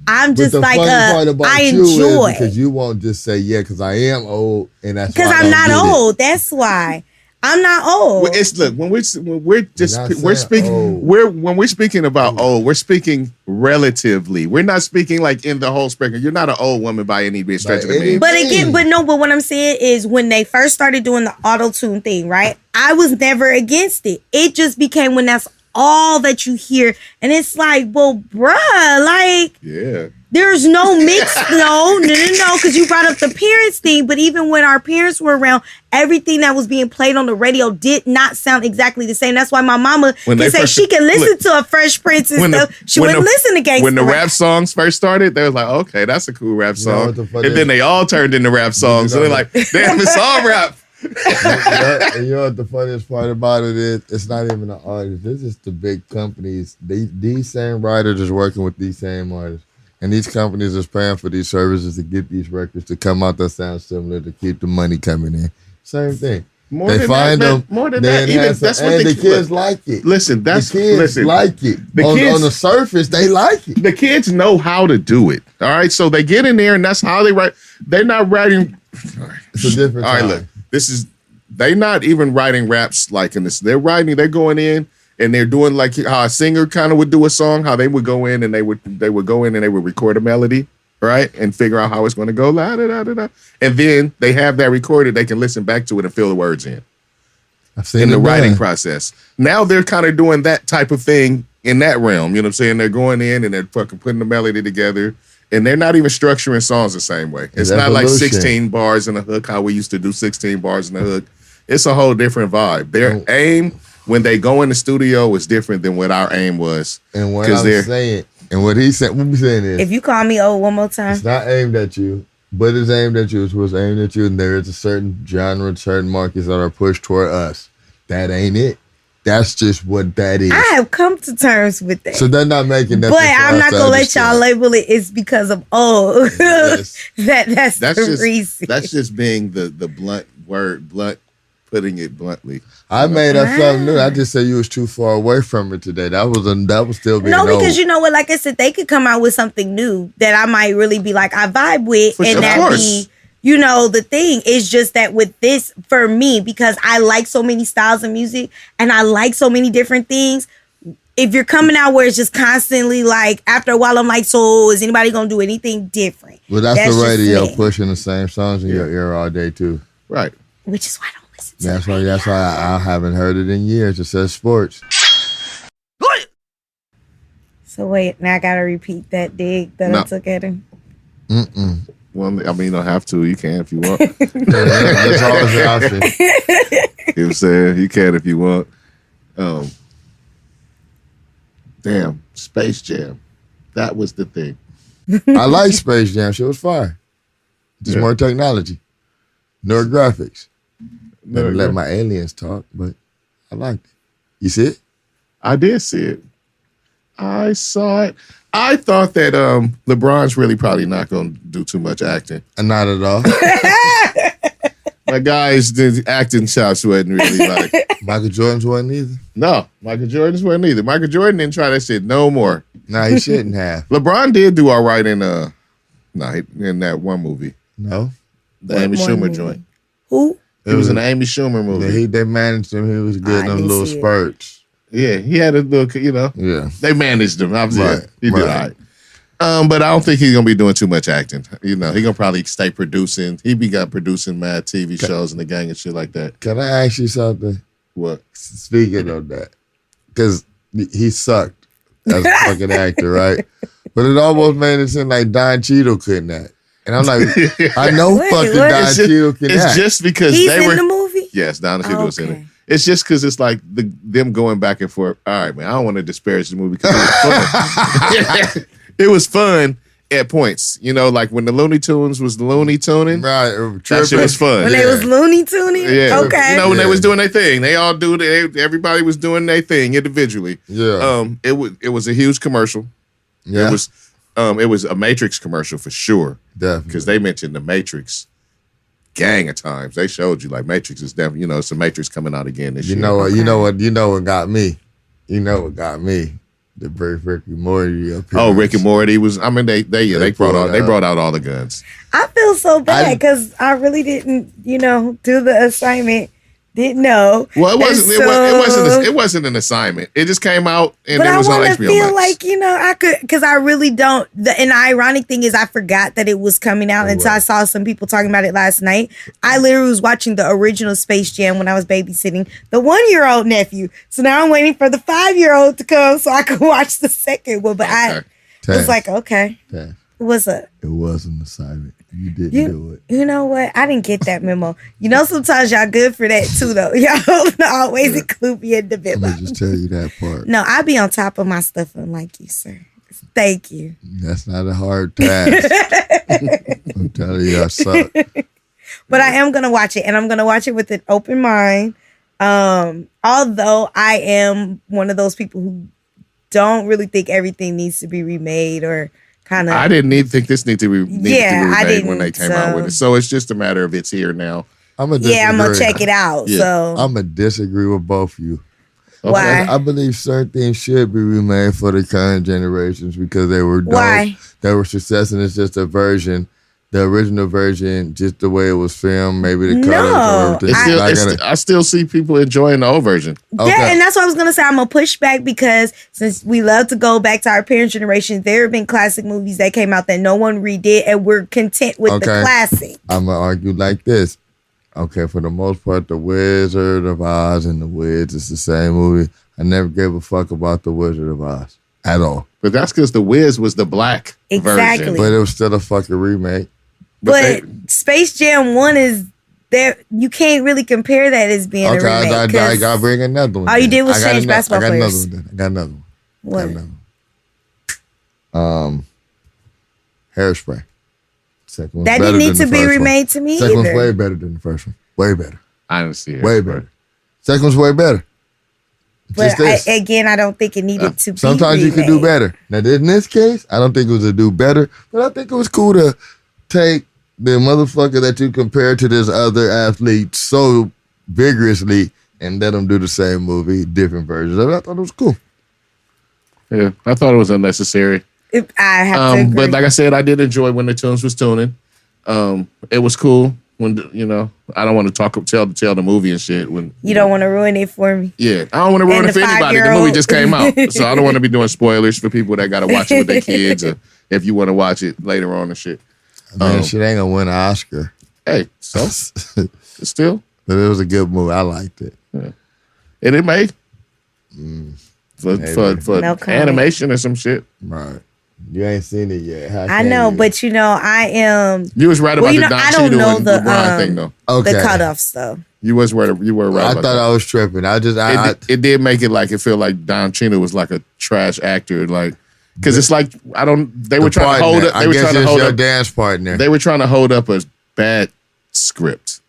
I'm But just the like funny part about I you is enjoy because you won't just say because I am old and that's because why I I'm don't not get it. old. That's why I'm not old. Well, it's look when we're just You're not we're saying speaking old. when we're speaking about old, we're speaking relatively. We're not speaking like in the whole spectrum. You're not an old woman by any stretch of the By any- means. But again, but what I'm saying is when they first started doing the auto tune thing, right? I was never against it. It just became when that's all that you hear, and it's like, well, bruh, like. Yeah. There's no mix, no, because you brought up the parents thing. But even when our parents were around, everything that was being played on the radio did not sound exactly the same. That's why my mama When can they say first- she can listen look, to a Fresh Prince and when the- stuff. She when wouldn't the- listen to gangster When the rap rap. songs first started, they was like, okay, that's a cool rap know song. what the funny And then is? they all turned into rap songs. So know they're like, damn, it's all rap. And you know what the funniest part about it is? It's not even the artists. This is the big companies. These same writers is working with these same artists. And these companies is paying for these services to get these records to come out that sound similar to keep the money coming in. Same thing. More They than find that, man. them. More than they that. Even enhance that's it, what and the the kids look, like it. Listen, that's the kids listen. like it. The on, kids- on the surface, they like it. The kids know how to do it. All right. So they get in there and that's how they write. They're not writing. It's a different All right, time. look. They're not even writing raps like in this. They're going in and they're doing like how a singer kind of would do a song, how they would go in and they would go in and they would record a melody, right? And figure out how it's going to go. La, da, da, da, da. And then they have that recorded. They can listen back to it and fill the words in I've seen in the it writing done. process. Now they're kind of doing that type of thing in that realm. You know what I'm saying? They're going in and they're fucking putting the melody together. And they're not even structuring songs the same way. It's not like evolution. 16 bars in a hook, how we used to do 16 bars in a hook. It's a whole different vibe. Their aim when they go in the studio is different than what our aim was. And what 'Cause I'm saying, and what he said, what we saying is, If you call me old one more time, it's not aimed at you, but it's aimed at you. It's what's aimed at you, and there is a certain genre, certain markets that are pushed toward us. That ain't it. That's just what that is. I have come to terms with that. So they're not making that. but I'm not gonna let y'all label it. It's because of old. Yes. that's That's the just reason. that's just being the blunt word, putting it bluntly. I made up something new. I just said you was too far away from it today. That was still being No, old. because you know what? Like I said, they could come out with something new that I might really be like, I vibe with, For and sure. that Of be, the thing is just that with this, for me, because I like so many styles of music and I like so many different things. If you're coming out where it's just constantly like, after a while, I'm like, so is anybody gonna do anything different? Well, that's the just radio me. pushing the same songs in your ear all day too. Right. Which is why I don't listen to it. That's why I haven't heard it in years. It says sports. So wait, now I gotta repeat that dig that No. I took at him. Well, I mean, you don't have to. You can if you want. That's always the option. You know what I'm saying? You can if you want. Damn, Space Jam. That was the thing. I like Space Jam. Shit was fire. Just Yeah. more technology, no graphics. Never No, let yeah. my aliens talk, but I liked it. You see it? I did see it. I saw it. I thought that LeBron's really probably not going to do too much acting. Not at all. My guys, the acting chops wasn't really like. Michael Jordan's wasn't either. No, Michael Jordan's wasn't either. Michael Jordan didn't try that shit no more. No, he shouldn't have. LeBron did do all right in that one movie, No. the Amy Schumer joint. Who? It was an Amy Schumer movie. They managed him. He was getting I them didn't little see it. spurts. Yeah, he had a little, Yeah. they managed him. Right, He did all right. But I don't think he's gonna be doing too much acting. He gonna probably stay producing. He got producing mad TV shows and the gang and shit like that. Can I ask you something? What? Speaking of that, because he sucked as a fucking actor, right? But it almost made it seem like Don Cheadle couldn't act. And I'm like, I know Wait, fucking what? Don Cheadle can It's act. just because He's they in were. the movie? Yes, Don Cheadle was in it. Okay. It's just because it's like them going back and forth. All right, man. I don't want to disparage the movie because it was fun. It was fun at points. Like when the Looney Tunes was Looney Tuning. Right. That shit was fun. When they was Looney Tuning? Yeah. Okay. When they was doing their thing. They all everybody was doing their thing individually. Yeah. It was a huge commercial. Yeah. It was a Matrix commercial for sure. Definitely. Because they mentioned the Matrix gang of times. They showed you like Matrix is definitely, it's a Matrix coming out again this year. You know what got me? You know what got me? The Rick and Morty appearance. Oh, Rick and Morty was. I mean, they brought out all the guns. I feel so bad because I really didn't, do the assignment. Didn't know. Well, it wasn't. And It wasn't an assignment. It just came out and but it I was on want to HBO feel Max. like I could, because I really don't. And the ironic thing is, I forgot that it was coming out until I saw some people talking about it last night. I literally was watching the original Space Jam when I was babysitting the 1-year-old nephew. So now I'm waiting for the 5-year-old to come so I can watch the second one. But I was like, okay, what's up? It was an assignment. You didn't do it. You know what? I didn't get that memo. Sometimes y'all good for that too, though. Y'all don't always include me in the memo. Let me just tell you that part. No, I be on top of my stuff, unlike you, sir. Thank you. That's not a hard task. I'm telling you, I suck. But I am gonna watch it, and I'm gonna watch it with an open mind. Although I am one of those people who don't really think everything needs to be remade or kind of. I didn't even think this needed to be remade when they came out with it. So it's just a matter of it's here now. I'm gonna check it out. Yeah. So I'm gonna disagree with both of you. Okay. Why? I believe certain things should be remade for the current generations because they were dope. Why? They were success, and it's just a version. The original version, just the way it was filmed, maybe the colors or everything. I still see people enjoying the old version. Okay. Yeah, and that's what I was gonna say. I'm gonna push back because since we love to go back to our parents' generation, there have been classic movies that came out that no one redid, and we're content with the classic. I'm gonna argue like this. Okay, for the most part, The Wizard of Oz and The Wiz is the same movie. I never gave a fuck about The Wizard of Oz at all. But that's because The Wiz was the black version. But it was still a fucking remake. But Space Jam 1 is there. You can't really compare that as being a remake. I gotta bring another one. All you did was change basketball players. I got another one. What? Hairspray. Second one's That better didn't need than to the be first remade one. to me Second one's either. way better than the first one. Way better. I didn't see it. Way better. Second one's way better. But I don't think it needed to be. Sometimes you can do better. Now, in this case, I don't think it was a do better, but I think it was cool to take the motherfucker that you compare to this other athlete so vigorously and let them do the same movie, different versions of it. I thought it was cool. Yeah, I thought it was unnecessary. I have to agree. But like I said, I did enjoy when the tunes was tuning. It was cool when I don't want to tell the movie and shit. When you don't want to ruin it for me. Yeah, I don't want to ruin it for anybody. The movie just came out, so I don't want to be doing spoilers for people that got to watch it with their kids, or if you want to watch it later on and shit. Man, shit ain't gonna win an Oscar. Hey, so still, but it was a good movie. I liked it. Yeah. And it made for No animation or some shit. Right. You ain't seen it yet. I know, but I am. You was right about the Don I don't Cheadle know and the LeBron thing though. Okay. The cutoffs though. You were right. I about thought that. I was tripping. It did make it like it feel like Don Cheadle was like a trash actor, like because it's like they were trying to hold up. They were trying to hold up dance partner. They were trying to hold up a bad script.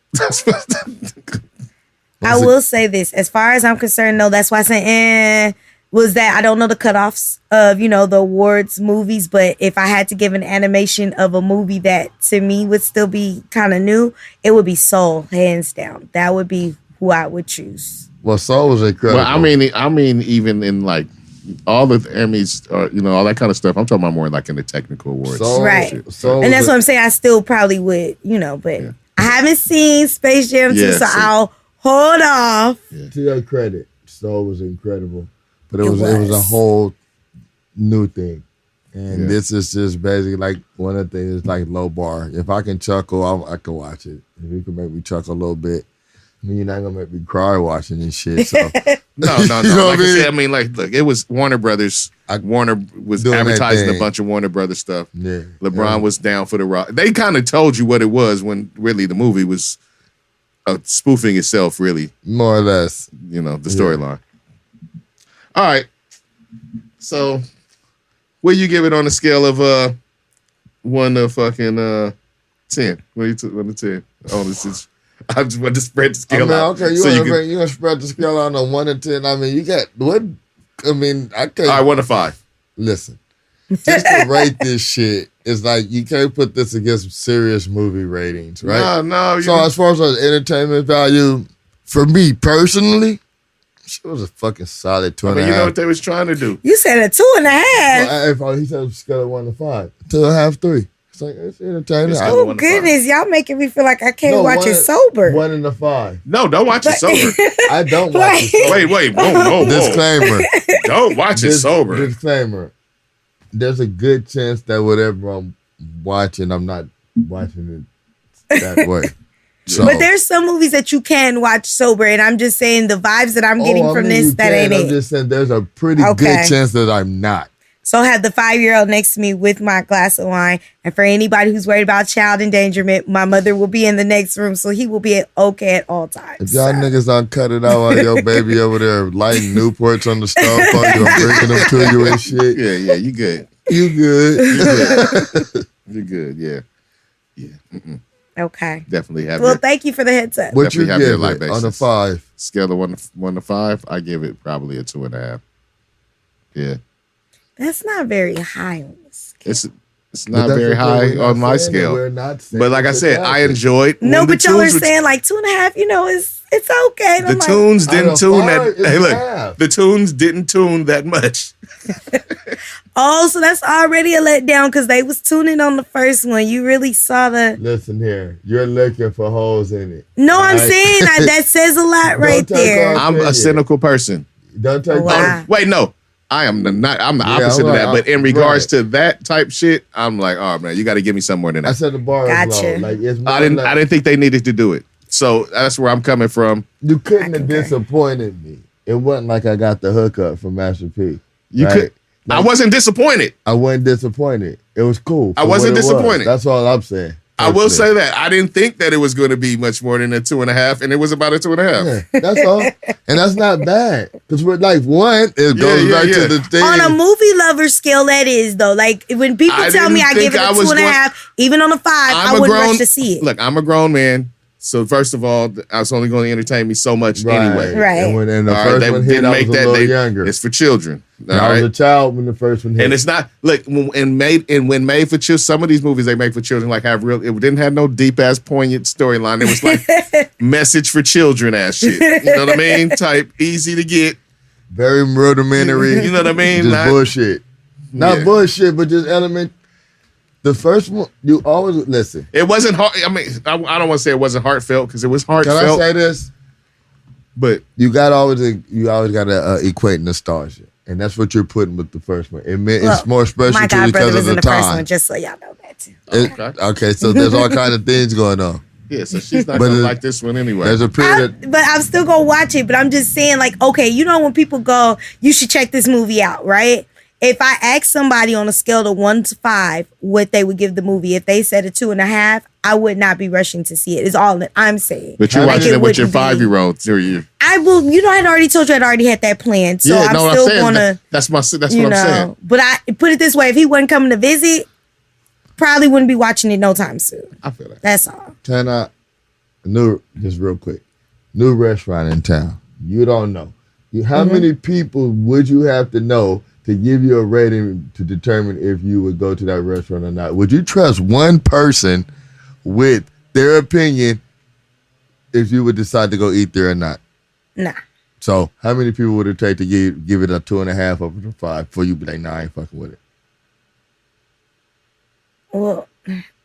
I will say this, as far as I'm concerned, though, that's why I say, was that I don't know the cutoffs of, the awards movies, but if I had to give an animation of a movie that to me would still be kind of new, it would be Soul, hands down. That would be who I would choose. Well, Soul was incredible. Well, I mean, even in like all the Emmys, or all that kind of stuff. I'm talking about more like in the technical awards, right? And that's what I'm saying. I still probably would, but I haven't seen Space Jam 2, so I'll hold off. Yeah. To your credit, Soul was incredible. But it was a whole new thing. And this is just basically like one of the things, like low bar. If I can chuckle, I can watch it. If you can make me chuckle a little bit, you're not going to make me cry watching this shit. So. No. Like I said, look, it was Warner Brothers. Warner was advertising a bunch of Warner Brothers stuff. Yeah. LeBron was down for the rock. They kind of told you what it was when really the movie was spoofing itself, really. More or less. The storyline. All right. So, what you give it on a scale of 1 to fucking 10? What do you 1 to 10? Oh, this is. I just want to spread the scale out. Okay, you want to spread the scale out on 1 to 10. I mean, you got what? I mean, I can't. All right, 1 to 5. Listen, just to rate this shit, it's like you can't put this against serious movie ratings, right? No. So as far as entertainment value, for me personally. She was a fucking solid 2.5. You know what they was trying to do? You said a 2.5. Well, he said a scale of 1 to 5. 2.5, 3. It's like, it's entertaining. Oh, goodness. Y'all making me feel like I can't watch it sober. 1 and a 5. No, don't watch it sober. I don't watch it sober. Wait. Whoa. Disclaimer. Don't watch it sober. Disclaimer. There's a good chance that whatever I'm watching, I'm not watching it that way. So. But there's some movies that you can watch sober, and I'm just saying the vibes that I'm getting from this, that ain't it. I'm just saying there's a pretty good chance that I'm not. So I have the 5-year-old next to me with my glass of wine, and for anybody who's worried about child endangerment, my mother will be in the next room, so he will be okay at all times. If y'all niggas don't cut it out while your baby over there lighting Newports on the stove for you and bringing them to you and shit. Yeah, you good. You good. You're good, yeah. Mm-mm. Okay. Definitely have Well, thank you for the heads up. What you give it on a 5? Scale of 1 to 5, I give it probably a 2.5. Yeah. That's not very high on the scale. It's not very high on my scale. But like I said, I enjoyed. No, but y'all are saying like 2.5. It's okay. The tunes didn't tune that. Hey, look, the tunes didn't tune that much. Oh, so that's already a letdown because they was tuning on the first one. You really saw the. Listen here, you're looking for holes in it. No, I'm saying that says a lot right there. I'm a cynical person. Don't take. Wait, no. I am not. I'm the opposite of that. But in regards to that type shit, I'm like, oh man, you got to give me some more than that. I said the bar is low. Like, I didn't think they needed to do it. So that's where I'm coming from. You couldn't have disappointed me. It wasn't like I got the hookup from Master P. You could. Like, I wasn't disappointed. I wasn't disappointed. It was cool. I wasn't disappointed. That's all I'm saying. I will say that I didn't think that it was going to be much more than a 2.5, and it was about a 2.5. Yeah, that's all, and that's not bad because we're like 1. It goes back to the thing on a movie lover scale. That is though, like when people tell me I give it a 2.5, even on a 5, I wouldn't rush to see it. Look, I'm a grown man. So first of all, I was only going to entertain me so much anyway. Right. And when the first one hit, I was a little younger. It's for children. I was a child when the first one hit. And it's not like when made for children. Some of these movies they make for children like have real. It didn't have no deep ass poignant storyline. It was like message for children ass shit. You know what I mean? Type easy to get. Very rudimentary. You know what I mean? Just bullshit. Not bullshit, but just element. The first one, you always listen. It wasn't hard. I mean, I don't want to say it wasn't heartfelt because it was heartfelt. Can I say this? But you always got to equate nostalgia, and that's what you're putting with the first one. It's more special to you because of the time. First one, just so y'all know that too. Okay, so there's all kinds of things going on. Yeah, so she's not gonna like this one anyway. There's a period, but I'm still gonna watch it. But I'm just saying, like, okay, you know when people go, you should check this movie out, right? If I ask somebody on a scale of 1 to 5 what they would give the movie, if they said a 2.5, I would not be rushing to see it. Is all that I'm saying. But you're watching it with your 5-year-old, so you. I will. You know, I'd already told you I'd already had that plan, so I'm still gonna. That's what I'm saying. But I put it this way: if he wasn't coming to visit, probably wouldn't be watching it no time soon. I feel that. That's all. Just real quick, new restaurant in town. You don't know. How many people would you have to know to give you a rating to determine if you would go to that restaurant or not? Would you trust one person with their opinion if you would decide to go eat there or not? Nah. So how many people would it take to give it a 2.5 over 5 before you be like, nah, I ain't fucking with it? Well,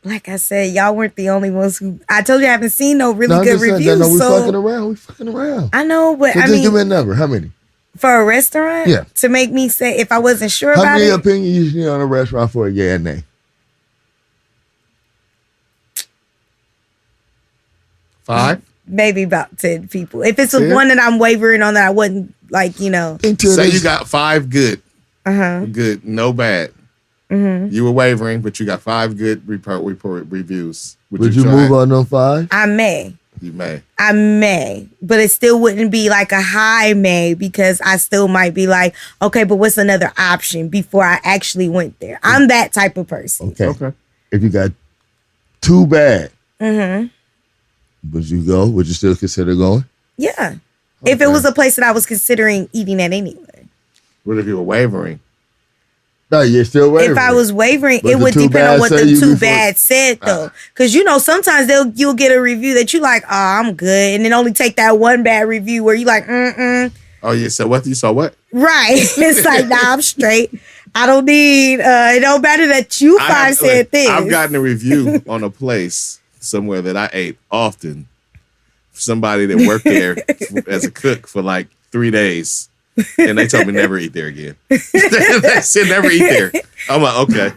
like I said, y'all weren't the only ones who. I told you I haven't seen no really good reviews. No, we so fucking around. We fucking around. I know, but So I just mean, give me a number. How many? for a restaurant, Yeah. to make me say if I wasn't sure How about many it. opinions you need on a restaurant for a yeah and nay? 5? Maybe about 10 people. If it's a 10? one that I'm wavering on that I wouldn't like, you know. Say you got 5 good. Uh-huh. Good, no bad. Mm-hmm. You were wavering, but you got 5 good report reviews. Would you try move it? on them 5? I may. You may. I may, but it still wouldn't be like a high may because I still might be like, okay, but what's another option before I actually went there? I'm that type of person. Okay. If you got 2 bad, Mm-hmm. would you go? Would you still consider going? Yeah. If it was a place that I was considering eating at anyway. What if you were wavering? No, you're still wavering. If I was wavering, But it the would too depend on bad what say the you too before- bad said though. Cause you know, sometimes you'll get a review that you like, oh, I'm good. And then only take that one bad review where you like, Oh, yeah. So what? You saw what? right. It's like, nah, I'm straight. I don't need, it don't matter that you said this. I've gotten a review on a place somewhere that I ate often. Somebody that worked there as a cook for like 3 days. And they told me never eat there again. They said never eat there. I'm like, okay.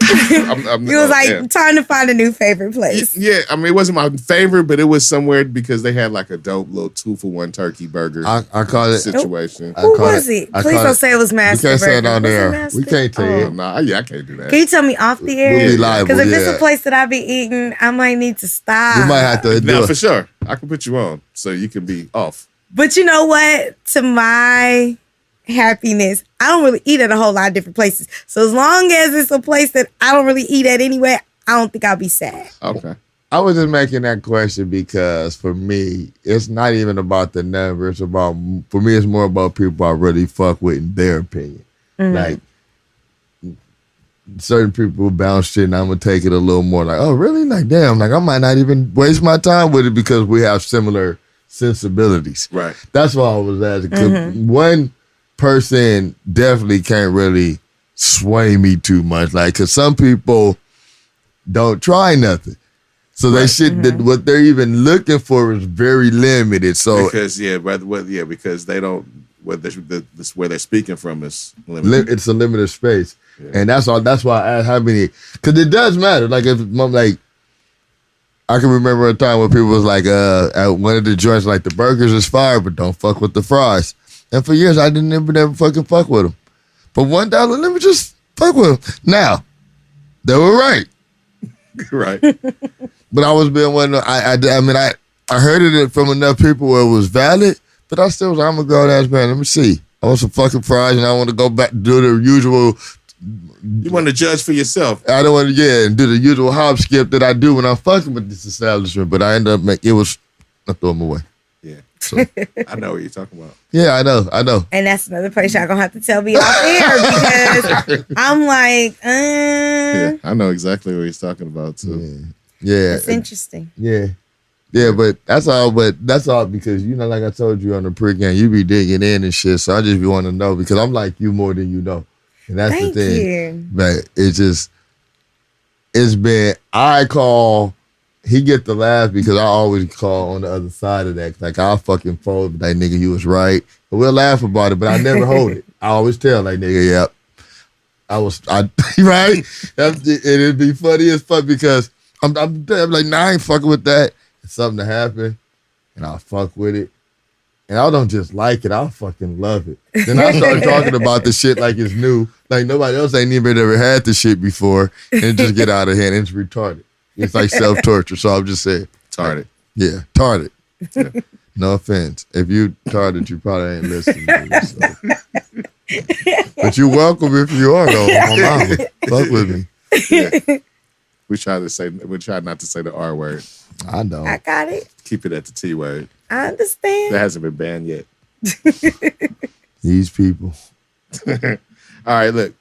You was like, time to find a new favorite place. Yeah, I mean, it wasn't my favorite, but it was somewhere because they had like a dope little 2-for-1 turkey burger I call it situation. Who was it? Please don't say it was Master You can't say it Burger. on Was it there. Master? We can't tell Oh. you. Nah, yeah, I can't do that. Can you tell me off the air? We'll be liable, Because if it's yeah. a place that I be eating, I might need to stop. You might have to do No, it. for sure. I can put you on so you can be off. But you know what? To my happiness, I don't really eat at a whole lot of different places. So as long as it's a place that I don't really eat at anyway, I don't think I'll be sad. Okay. I was just making that question because for me, it's not even about the number. It's about, for me, it's more about people I really fuck with in their opinion. Like, certain people bounce shit and I'm going to take it a little more like, oh, really? Like, damn, like I might not even waste my time with it because we have similar sensibilities. Right. That's why I was asking. 'Cause one person definitely can't really sway me too much. Like, because some people don't try nothing. So they shit that what they're even looking for is very limited. So Because because they don't where they're speaking from is limited. it's a limited space. And that's all. That's why I asked how many, because it does matter. Like if I'm like, I can remember a time where people was like, at one of the joints, like the burgers is fire, but don't fuck with the fries. And for years, I didn't never fucking fuck with them. But $1, let me just fuck with them. Now, they were right. Right. But I was being one. I heard it from enough people where it was valid. But I still was like, I'm gonna go ass man. Let me see. I want some fucking fries, and I want to go back do the usual. You want to judge for yourself. I don't want to and do the usual hop skip that I do when I'm fucking with this establishment. But I end up I throw them away. Yeah. So I know what you're talking about. yeah, I know. And that's another place y'all gonna have to tell me off air because I'm like, Yeah, I know exactly what he's talking about too. Yeah, it's interesting. yeah. But that's all. But that's all because like I told you on the pregame, you be digging in and shit. So I just be wanting to know because I'm like you more than you know, and that's Thank the thing. you. But it's been. I call. He get the laugh because I always call on the other side of that. Like I'll fucking fold that nigga. You was right. But we'll laugh about it, but I never hold it. I always tell like nigga, yep. I right. It'd be funny as fuck because I'm like, nah, I ain't fucking with that. It's something to happen, and I'll fuck with it. And I don't just like it, I'll fucking love it. Then I start talking about the shit like it's new. Like nobody else ain't even ever had the shit before. And it just get out of hand. It's retarded. It's like self-torture. So I'm just saying. Tarded. Yeah, tarded. Yeah. No offense. If you tarded, you probably ain't listening to me. So. But you're welcome if you are, though. My mama. Fuck with me. Yeah. We try not to say the R word. I know. I got it. Keep it at the T word. I understand. That hasn't been banned yet. These people. All right, look.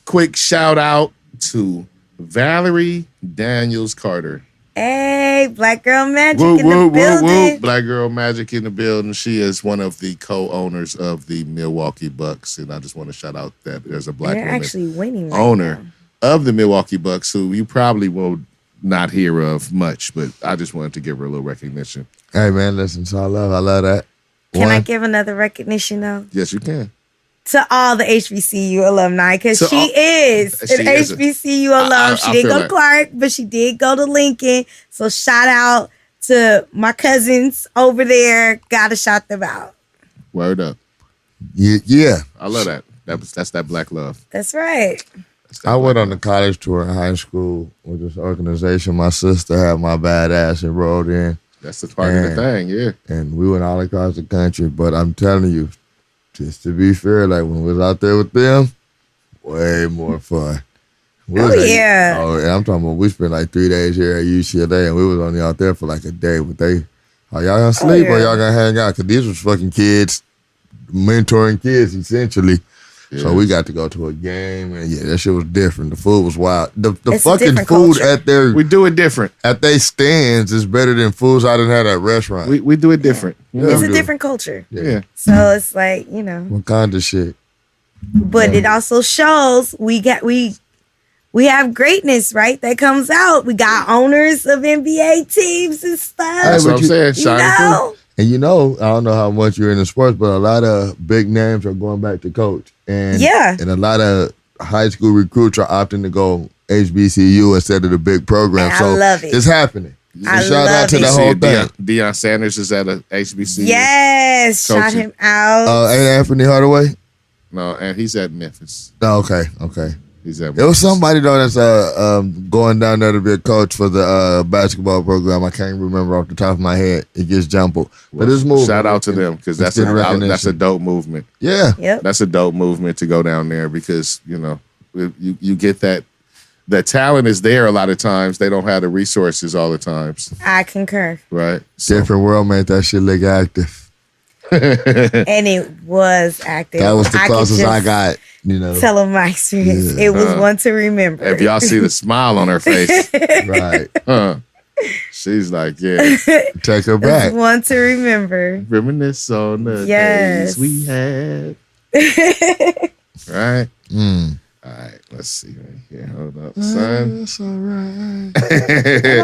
Quick shout out to Valerie Daniels Carter. Hey, Black Girl Magic Woo, in the woo, woo, building. woo. Black Girl Magic in the building. She is one of the co-owners of the Milwaukee Bucks. And I just want to shout out that there's a black They're woman actually winning right owner now. of the Milwaukee Bucks who you probably will not hear of much, but I just wanted to give her a little recognition. Hey, man, listen, it's all love. I love that. Can I give another recognition, though? Yes, you can. To all the HBCU alumni, because she is an HBCU alum. She didn't go to Clark, but she did go to Lincoln. So shout out to my cousins over there. Gotta shout them out. Word up. Yeah. I love that. That's that black love. That's right. I went on the college tour in high school with this organization. My sister had my badass enrolled in. That's the part of the thing, yeah. And we went all across the country. But I'm telling you, just to be fair, like when we was out there with them, way more fun. Yeah. Oh, yeah, I'm talking about we spent like 3 days here at UCLA and we was only out there for like a day. But y'all gonna sleep or y'all gonna hang out? Because these was fucking kids, mentoring kids essentially. Yeah. So we got to go to a game and that shit was different. The food was wild. The fucking food culture. We do it different. At they stands is better than foods I didn't have at restaurant. We do it different. It's a different culture. Yeah. So it's like, What kind of shit? But it also shows we have greatness, right? That comes out. We got owners of NBA teams and stuff. That's what I'm saying. And I don't know how much you're into sports, but a lot of big names are going back to coach. And a lot of high school recruits are opting to go HBCU instead of the big program. And so I love it. It's happening. I shout out to the whole thing. Deion Sanders is at a HBCU. Yes, coaching. shout him out. Ain't Anthony Hardaway? No, and he's at Memphis. Oh, okay. He's at Memphis. It was somebody though that's going down there to be a coach for the basketball program. I can't remember off the top of my head. It gets jumbled. But it's moving. Shout out to them because that's a dope movement. Yeah. Yep. That's a dope movement to go down there because, you get that. The talent is there a lot of times. They don't have the resources all the times. I concur. Right. Different world made that shit look active. And it was active. That was the closest I got, Tell them my experience. It was one to remember. If y'all see the smile on her face. Right. She's like, yeah. Take her back. It's one to remember. Reminisce on the days we had. Right? All right, let's see right here. Hold up, son. That's all right.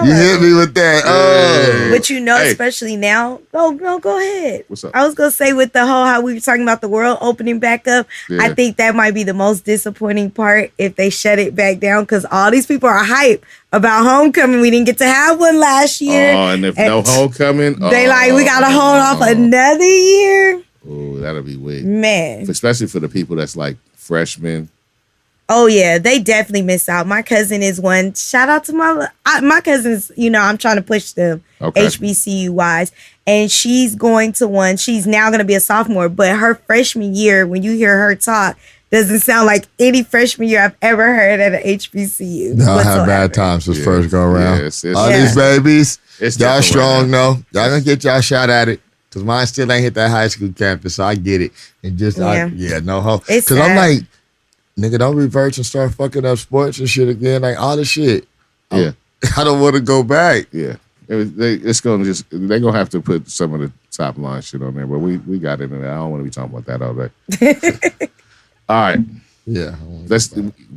You hit me with that. Oh. But especially now. Go ahead. What's up? I was going to say with the whole, how we were talking about the world opening back up, I think that might be the most disappointing part if they shut it back down because all these people are hype about homecoming. We didn't get to have one last year. Oh, and if no homecoming, they we got to hold off another year. Oh, that'll be weird. Man. Especially for the people that's like freshmen. Oh, yeah, they definitely miss out. My cousin is one. Shout out to my cousins. I'm trying to push them HBCU wise. And she's going to one. She's now going to be a sophomore. But her freshman year, when you hear her talk, doesn't sound like any freshman year I've ever heard at an HBCU. Y'all have bad times this first go around. All these babies, y'all strong though. Y'all going to get y'all shot at it. Because mine still ain't hit that high school campus. So I get it. And just, no hope. Because I'm like, nigga, don't revert and start fucking up sports and shit again. Like, all the shit. Yeah. I don't want to go back. Yeah. They're going to have to put some of the top line shit on there. But we got into that. I don't want to be talking about that all day. All right. Yeah.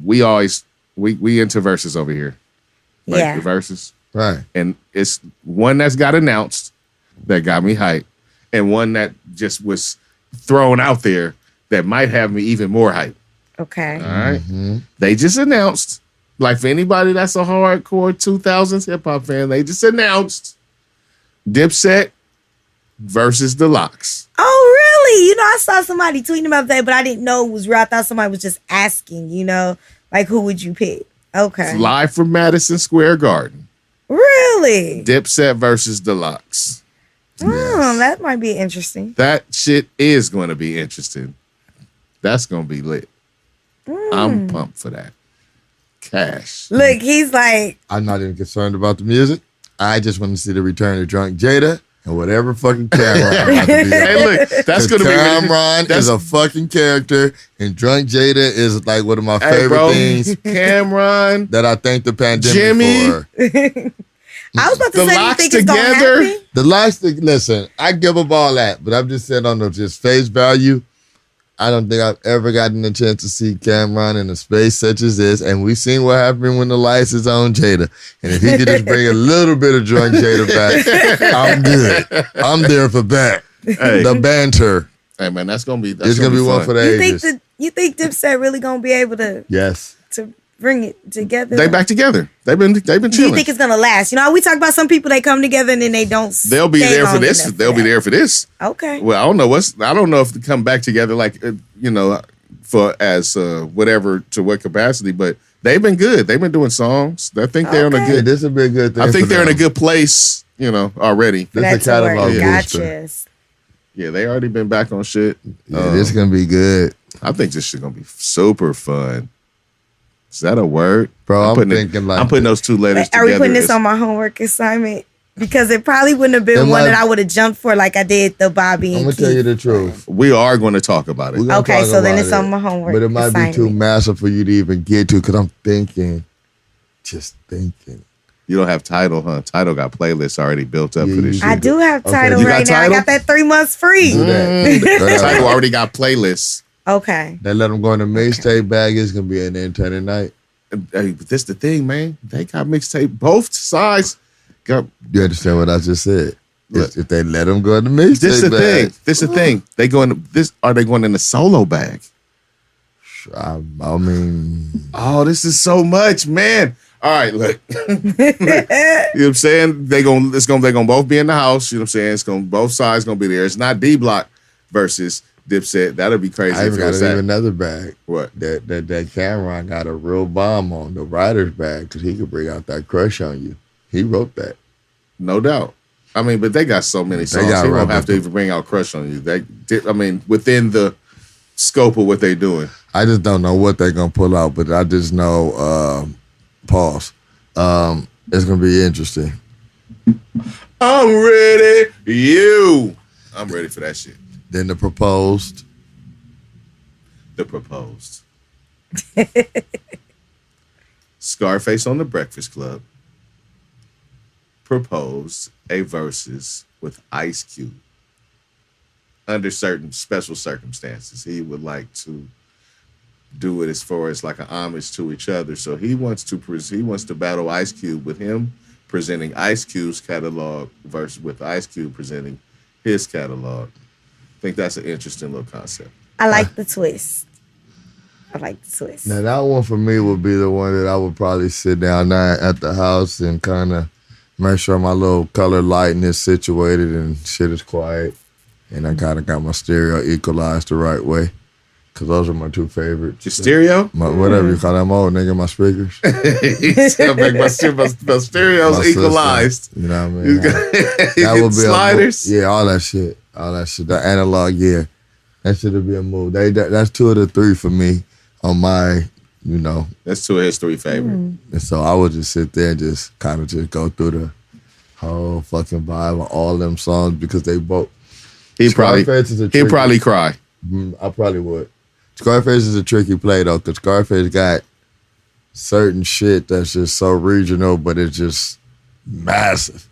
We into verses over here. Like the verses. Right. And it's one that's got announced that got me hyped. And one that just was thrown out there that might have me even more hyped. Okay. All right. Mm-hmm. They just announced, like for anybody that's a hardcore 2000s hip hop fan, they just announced Dipset versus the Lox. Oh, really? I saw somebody tweeting about that, but I didn't know it was real. I thought somebody was just asking, like who would you pick? Okay. It's live from Madison Square Garden. Really? Dipset versus the Lox. Oh, that might be interesting. That shit is going to be interesting. That's going to be lit. I'm pumped for that. Cash. Look, he's like... I'm not even concerned about the music. I just want to see the return of Drunk Jada and whatever fucking Cameron about to be. Hey, look, that's gonna be Cameron is a fucking character, and Drunk Jada is like one of my favorite things. Cameron, that I thank the pandemic Jimmy. for. I was about to The say, you Lox think it's gonna together? happen? The last thing, listen, I give up all that, but I'm just saying on the just face value. I don't think I've ever gotten a chance to see Cameron in a space such as this. And we've seen what happened when the lights is on Jada. And if he could just bring a little bit of Drunk Jada back, I'm good. I'm there for that. Hey. The banter. Hey man, that's gonna be one for the ages. You think Dipset really gonna be able to Yes. bring it together? They back together. They've been Do chilling. you think it's gonna last? You know, we talk about some people they come together and then they don't. They'll be stay there for long this. enough They'll be that. there for this. Okay. Well, I don't know if they come back together like for as whatever to what capacity, but they've been good. They've been doing songs. I think they're on a Yeah, good. this would be a good thing. I think for they're in a them. good place. Already. This That's is a catalog Gotcha. booster. Yeah, they already been back on shit. Yeah, this is gonna be good, I think this shit gonna be super fun. Is that a word, bro. I'm putting thinking like I'm putting those two letters Are together. we putting this on my homework assignment? Because it probably wouldn't have been It one might- that I would have jumped for like I did the Bobby I'm and gonna tell Keith. you the truth. We are going to talk about it. We're gonna Okay, talk so then about it's on my homework but it might be too assignment. massive for you to even get to. Because I'm thinking, just thinking. You don't have Tidal, huh? Tidal got playlists already built up Yeah, for this you shit. I do have Okay. Tidal You got right now. Tidal? I got that 3 months free. Do that. Tidal already got playlists. Okay. They let them go in the mixtape bag. It's gonna be an internet night. Hey, but this the thing, man. They got mixtape. Both sides got. You understand what I just said? Look. If they let them go in the mixtape This the bag, thing. This the thing. They going. Are they going in the solo bag? I mean, Oh, this is so much, man. All right, look. You know what I'm saying? They're gonna both be in the house. You know what I'm saying? Both sides gonna be there. It's not D Block versus Dipset. That'll be crazy. I even if it got was that. another bag. What? That Cameron got a real bomb on the writer's bag because he could bring out that crush on you. He wrote that. No doubt. I mean, but they got so many songs. got They don't rap have to even bring out Crush on You. Within the scope of what they're doing. I just don't know what they're gonna pull out, but I just know. Pause. It's gonna be interesting. I'm ready. I'm ready for that shit. Then the proposed. The proposed. Scarface on the Breakfast Club proposed a Verzuz with Ice Cube. Under certain special circumstances, he would like to do it as far as like an homage to each other. So he wants to battle Ice Cube with him presenting Ice Cube's catalog versus with Ice Cube presenting his catalog. I think that's an interesting little concept. I like the twist. Now that one for me would be the one that I would probably sit down there at the house and kind of make sure my little color lighting is situated and shit is quiet. And I kind of got my stereo equalized the right way. Because those are my two favorites. Your stereo? Whatever you call them old nigga, my speakers. He's gonna make my stereos My equalized. system, you know what I mean? That would be sliders. Yeah, all that shit. The analog, yeah. That should be a move. That's 2 of the 3 for me on my, That's 2 of his 3 favorite. And so I would just sit there and just kind of just go through the whole fucking vibe of all them songs because they both. He'd probably cry. I probably would. Scarface is a tricky play though, because Scarface got certain shit that's just so regional, but it's just massive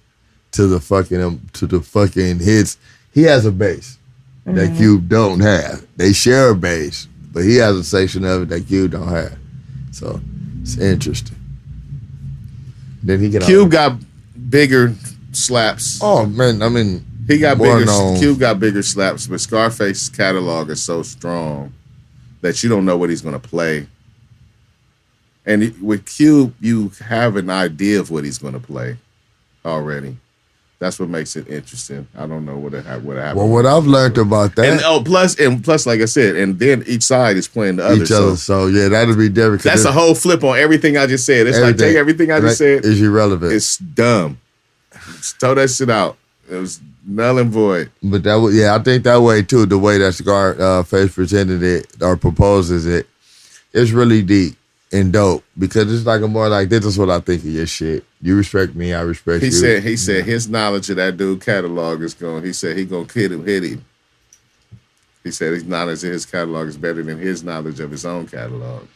to the fucking hits. He has a bass that Cube don't have. They share a bass, but he has a section of it that Cube don't have. So it's interesting. Then he get Cube got bigger slaps. Oh man, I mean, He got more bigger. known. Cube got bigger slaps, but Scarface's catalog is so strong that you don't know what he's going to play. And with Cube, you have an idea of what he's going to play already. That's what makes it interesting. I don't know what happened. Well, what I've learned about that, and plus, like I said, and then each side is playing the other. each other. So yeah, that'll be different. That's a whole flip on everything I just said. It's like take everything I just said. Is irrelevant. It's dumb. Just throw that shit out. It was null and void. But that would, I think that way too. The way that Scarface presented it or proposes it, it's really deep. and dope because it's like a more like this is what I think of your shit. You respect me, I respect you. He said his knowledge of that dude catalog is going. He said he gonna hit him. He said his knowledge of his catalog is better than his knowledge of his own catalog.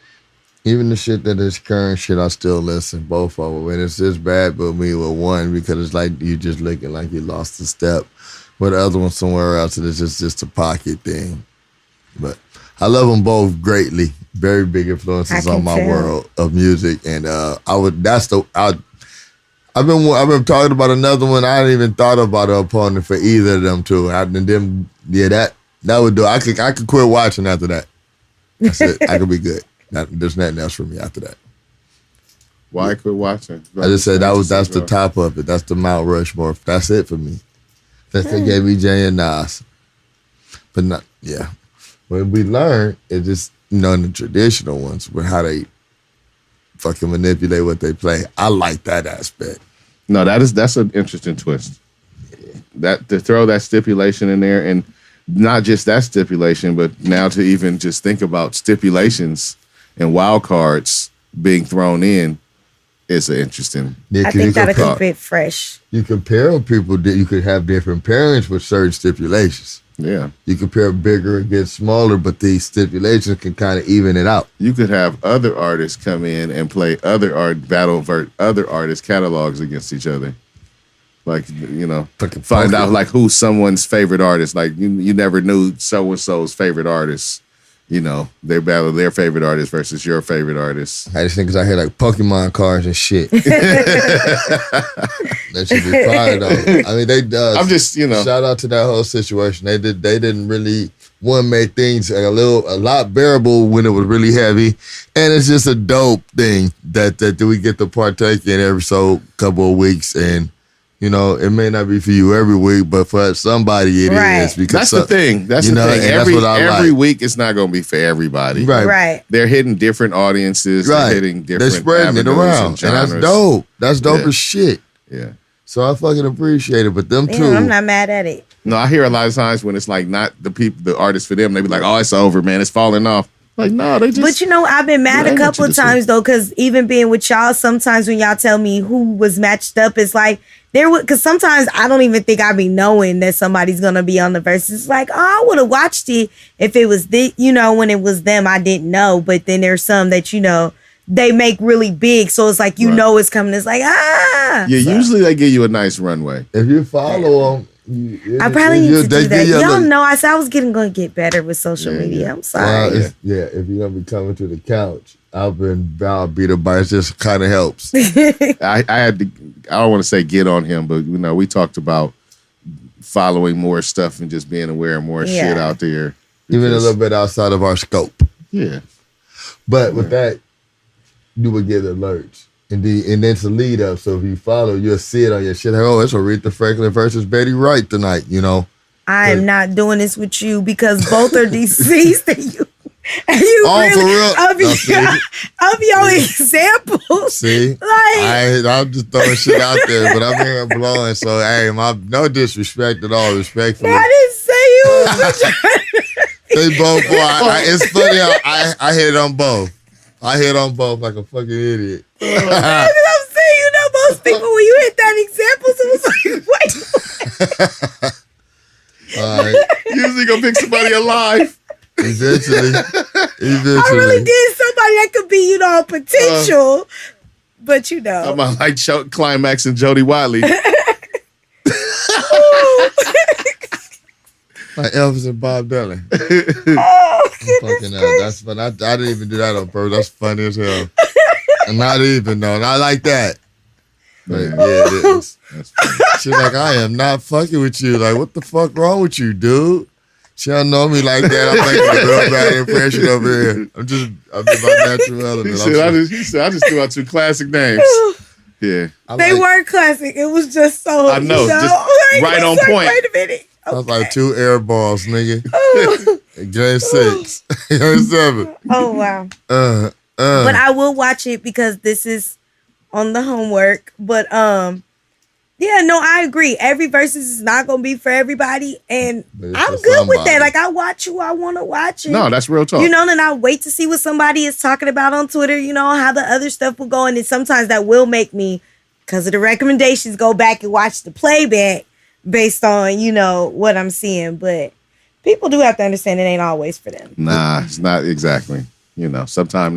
Even the shit that is current shit, I still listen, both of them. And it's just bad with me with one because it's like you just looking like you lost a step. With the other one somewhere else, and it's just a pocket thing. But I love them both greatly. Very big influences on my world of music. And I've been talking about another one. I hadn't even thought about an opponent for either of them two. That would do. I could quit watching after that. That's it. I could be good. There's nothing else for me after that. Why quit watching? I just said that's the top of it. That's the Mount Rushmore. That's it for me. That's they gave me Jay and Nas. But not, yeah. What we learn is just, in the traditional ones with how they fucking manipulate what they play. I like that aspect. No, that's an interesting twist. That to throw that stipulation in there, and not just that stipulation, but now to even just think about stipulations and wild cards being thrown in is an interesting. I think that'll keep it fresh. You compare people that you could have different pairings with certain stipulations. Yeah. You compare bigger against smaller, but these stipulations can kind of even it out. You could have other artists come in and play other artists' catalogs against each other. Like, find out like who's someone's favorite artist. Like you never knew so-and-so's favorite artist. They battle their favorite artist versus your favorite artist. I just think 'cause I hear like Pokemon cards and shit. That should be fire though. I mean, they does. I'm just, shout out to that whole situation. They didn't really make things a lot bearable when it was really heavy, and it's just a dope thing that we get to partake in every couple of weeks. And it may not be for you every week, but for somebody it is. Because that's the thing. That's the thing. Every week it's not going to be for everybody. Right. They're hitting different audiences. Right. They're hitting different. They're spreading it around, and that's dope. That's dope as shit. Yeah. So I fucking appreciate it. But them two, I'm not mad at it. No, I hear a lot of times when it's like not the artists for them. They be like, "Oh, it's over, man. It's falling off." Like, no, they just. But I've been mad a couple of times though, because even being with y'all, sometimes when y'all tell me who was matched up, it's like. Because sometimes I don't even think I be knowing that somebody's gonna be on the Verzuz. It's like, oh, I would have watched it if it was when it was them. I didn't know, but then there's some that they make really big, so it's like it's coming. It's like Yeah, usually they give you a nice runway if you follow them. I probably need to do that. Y'all know I said I was going to get better with social media. I'm sorry. If you're gonna be coming to the couch, I'll be the bias. Just kind of helps. I had to. I don't want to say get on him, but we talked about following more stuff and just being aware of more shit out there. Even a little bit outside of our scope. Yeah. But with that, you would get alerts. And then to lead up. So if you follow, you'll see it on your shit. Like, oh, it's Aretha Franklin versus Betty Wright tonight, I am not doing this with you because both are deceased and you for real? Of your examples. See? I'm just throwing shit out there, but I'm here blowing. So, hey, no disrespect at all. Respectfully. I didn't say you. They both, it's funny how I hit on both. I hit on both like a fucking idiot. That's what I'm saying. Most people, when you hit that example, it was like, wait. All right. Usually gonna pick somebody alive. Eventually. I really did somebody that could be, a potential. But I'm like Climax and Jody Wiley. Like Elvis and Bob Dylan. That's fun. I didn't even do that on purpose. That's funny as hell. And not even though. Not like that. But yeah, it is. She's like, I am not fucking with you. Like, what the fuck wrong with you, dude? She don't know me like that. I'm making a real bad impression over here. I'm just my natural element. He said, I just threw out two classic names. Yeah. They were classic. It was just so, I know. Just right on point. Wait a minute. I was like 2 air balls, nigga. Game 6. Game 7. Oh, wow. But I will watch it because this is on the homework. But Yeah, no, I agree. Every versus is not going to be for everybody. And But it's I'm for good with that. somebody. Like, I watch who I want to watch. And, No, that's real talk. you know, then I'll wait to see what somebody is talking about on Twitter, you know, how the other stuff will go. And then sometimes that will make me, because of the recommendations, go back and watch the playback based on, you know, what I'm seeing. But people do have to understand it ain't always for them. Nah, it's not exactly. You know, sometimes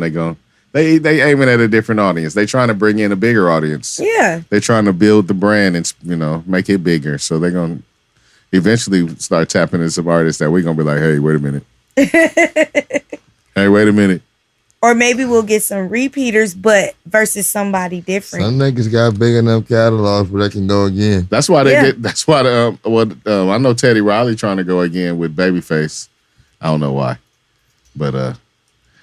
they aiming at a different audience. They trying to bring in a bigger audience. Yeah. They're trying to build the brand and, you know, make it bigger. So they're going to eventually start tapping into some artists that we're going to be like, hey, wait a minute. Hey, wait a minute. Or maybe we'll get some repeaters, but versus somebody different. Some niggas got big enough catalogs where they can go again. That's why Yeah. that's why I know Teddy Riley trying to go again with Babyface. I don't know why. But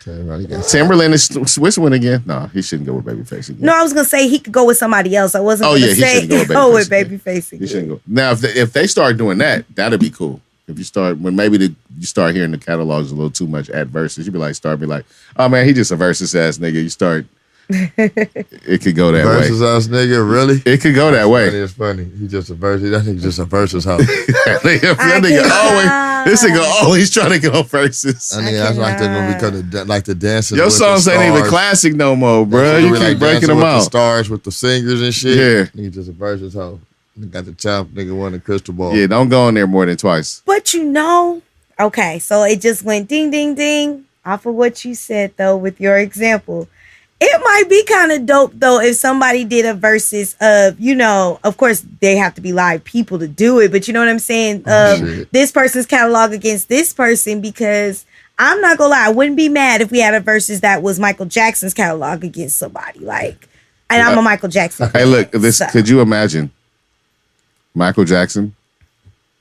Timberland is switching again. No, he shouldn't go with Babyface again. No, I was gonna say he could go with somebody else. I wasn't gonna he say shouldn't go with again. Babyface He again. shouldn't go. Now, if they start doing that, that'd be cool. If you start you start hearing the catalogs a little too much at verses, you'd be like, oh man, he just a versus ass nigga. You start, it could go that Versus way. us, nigga, really? It could go that way. It's funny. He just a versus. That nigga just a versus house. That cannot. this nigga always trying to go versus. I think that's like they're gonna become like the dancers. Your with the songs ain't even stars. classic no more, bro. That's You gonna be keep like breaking Dancing them with the out. stars with the singers and shit. Yeah. Nigga just a versus house. Got the champ. Nigga won the crystal ball. Yeah, don't go in there more than twice. But you know, okay, so it just went ding, ding, ding off of what you said, though, with your example. It might be kind of dope, though, if somebody did a versus of, you know, of course, they have to be live people to do it, but you know what I'm saying? Shit. This person's catalog against this person, because I'm not gonna lie, I wouldn't be mad if we had a versus that was Michael Jackson's catalog against somebody. Like, and I'm a Michael Jackson Hey, fan, look, this. so. Could you imagine Michael Jackson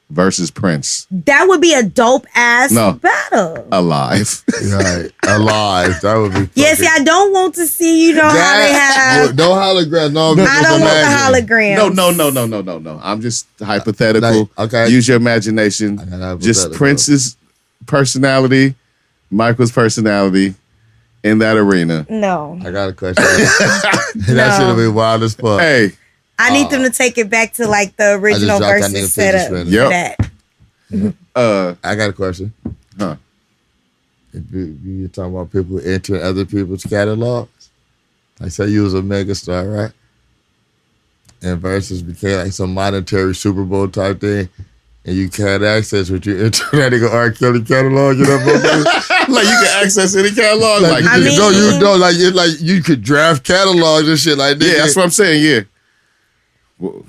versus Prince That would be a dope ass No. battle. alive? Right. Alive. That would be. Yeah, see, I don't want to see, you know, how they have. No hologram. No, I don't want the hologram. No. I'm just hypothetical. Like, okay. Use your imagination. I got Just hypothetical. Prince's personality, Michael's personality in that arena. No. I got a question. That should have been wild as fuck. Hey, I need them to take it back to like the original dropped that versus nigga setup 50 for Yep. that. I got a question. huh? If you're talking about people entering other people's catalogs, like say you was a megastar, right? And versus became like some monetary Super Bowl type thing, and you had access with your internet to go R. Kelly catalog, you know what I'm saying? Like you can access any catalog. Like, I mean- you could draft catalogs and shit like that. yeah, that's what I'm saying. Yeah. Well,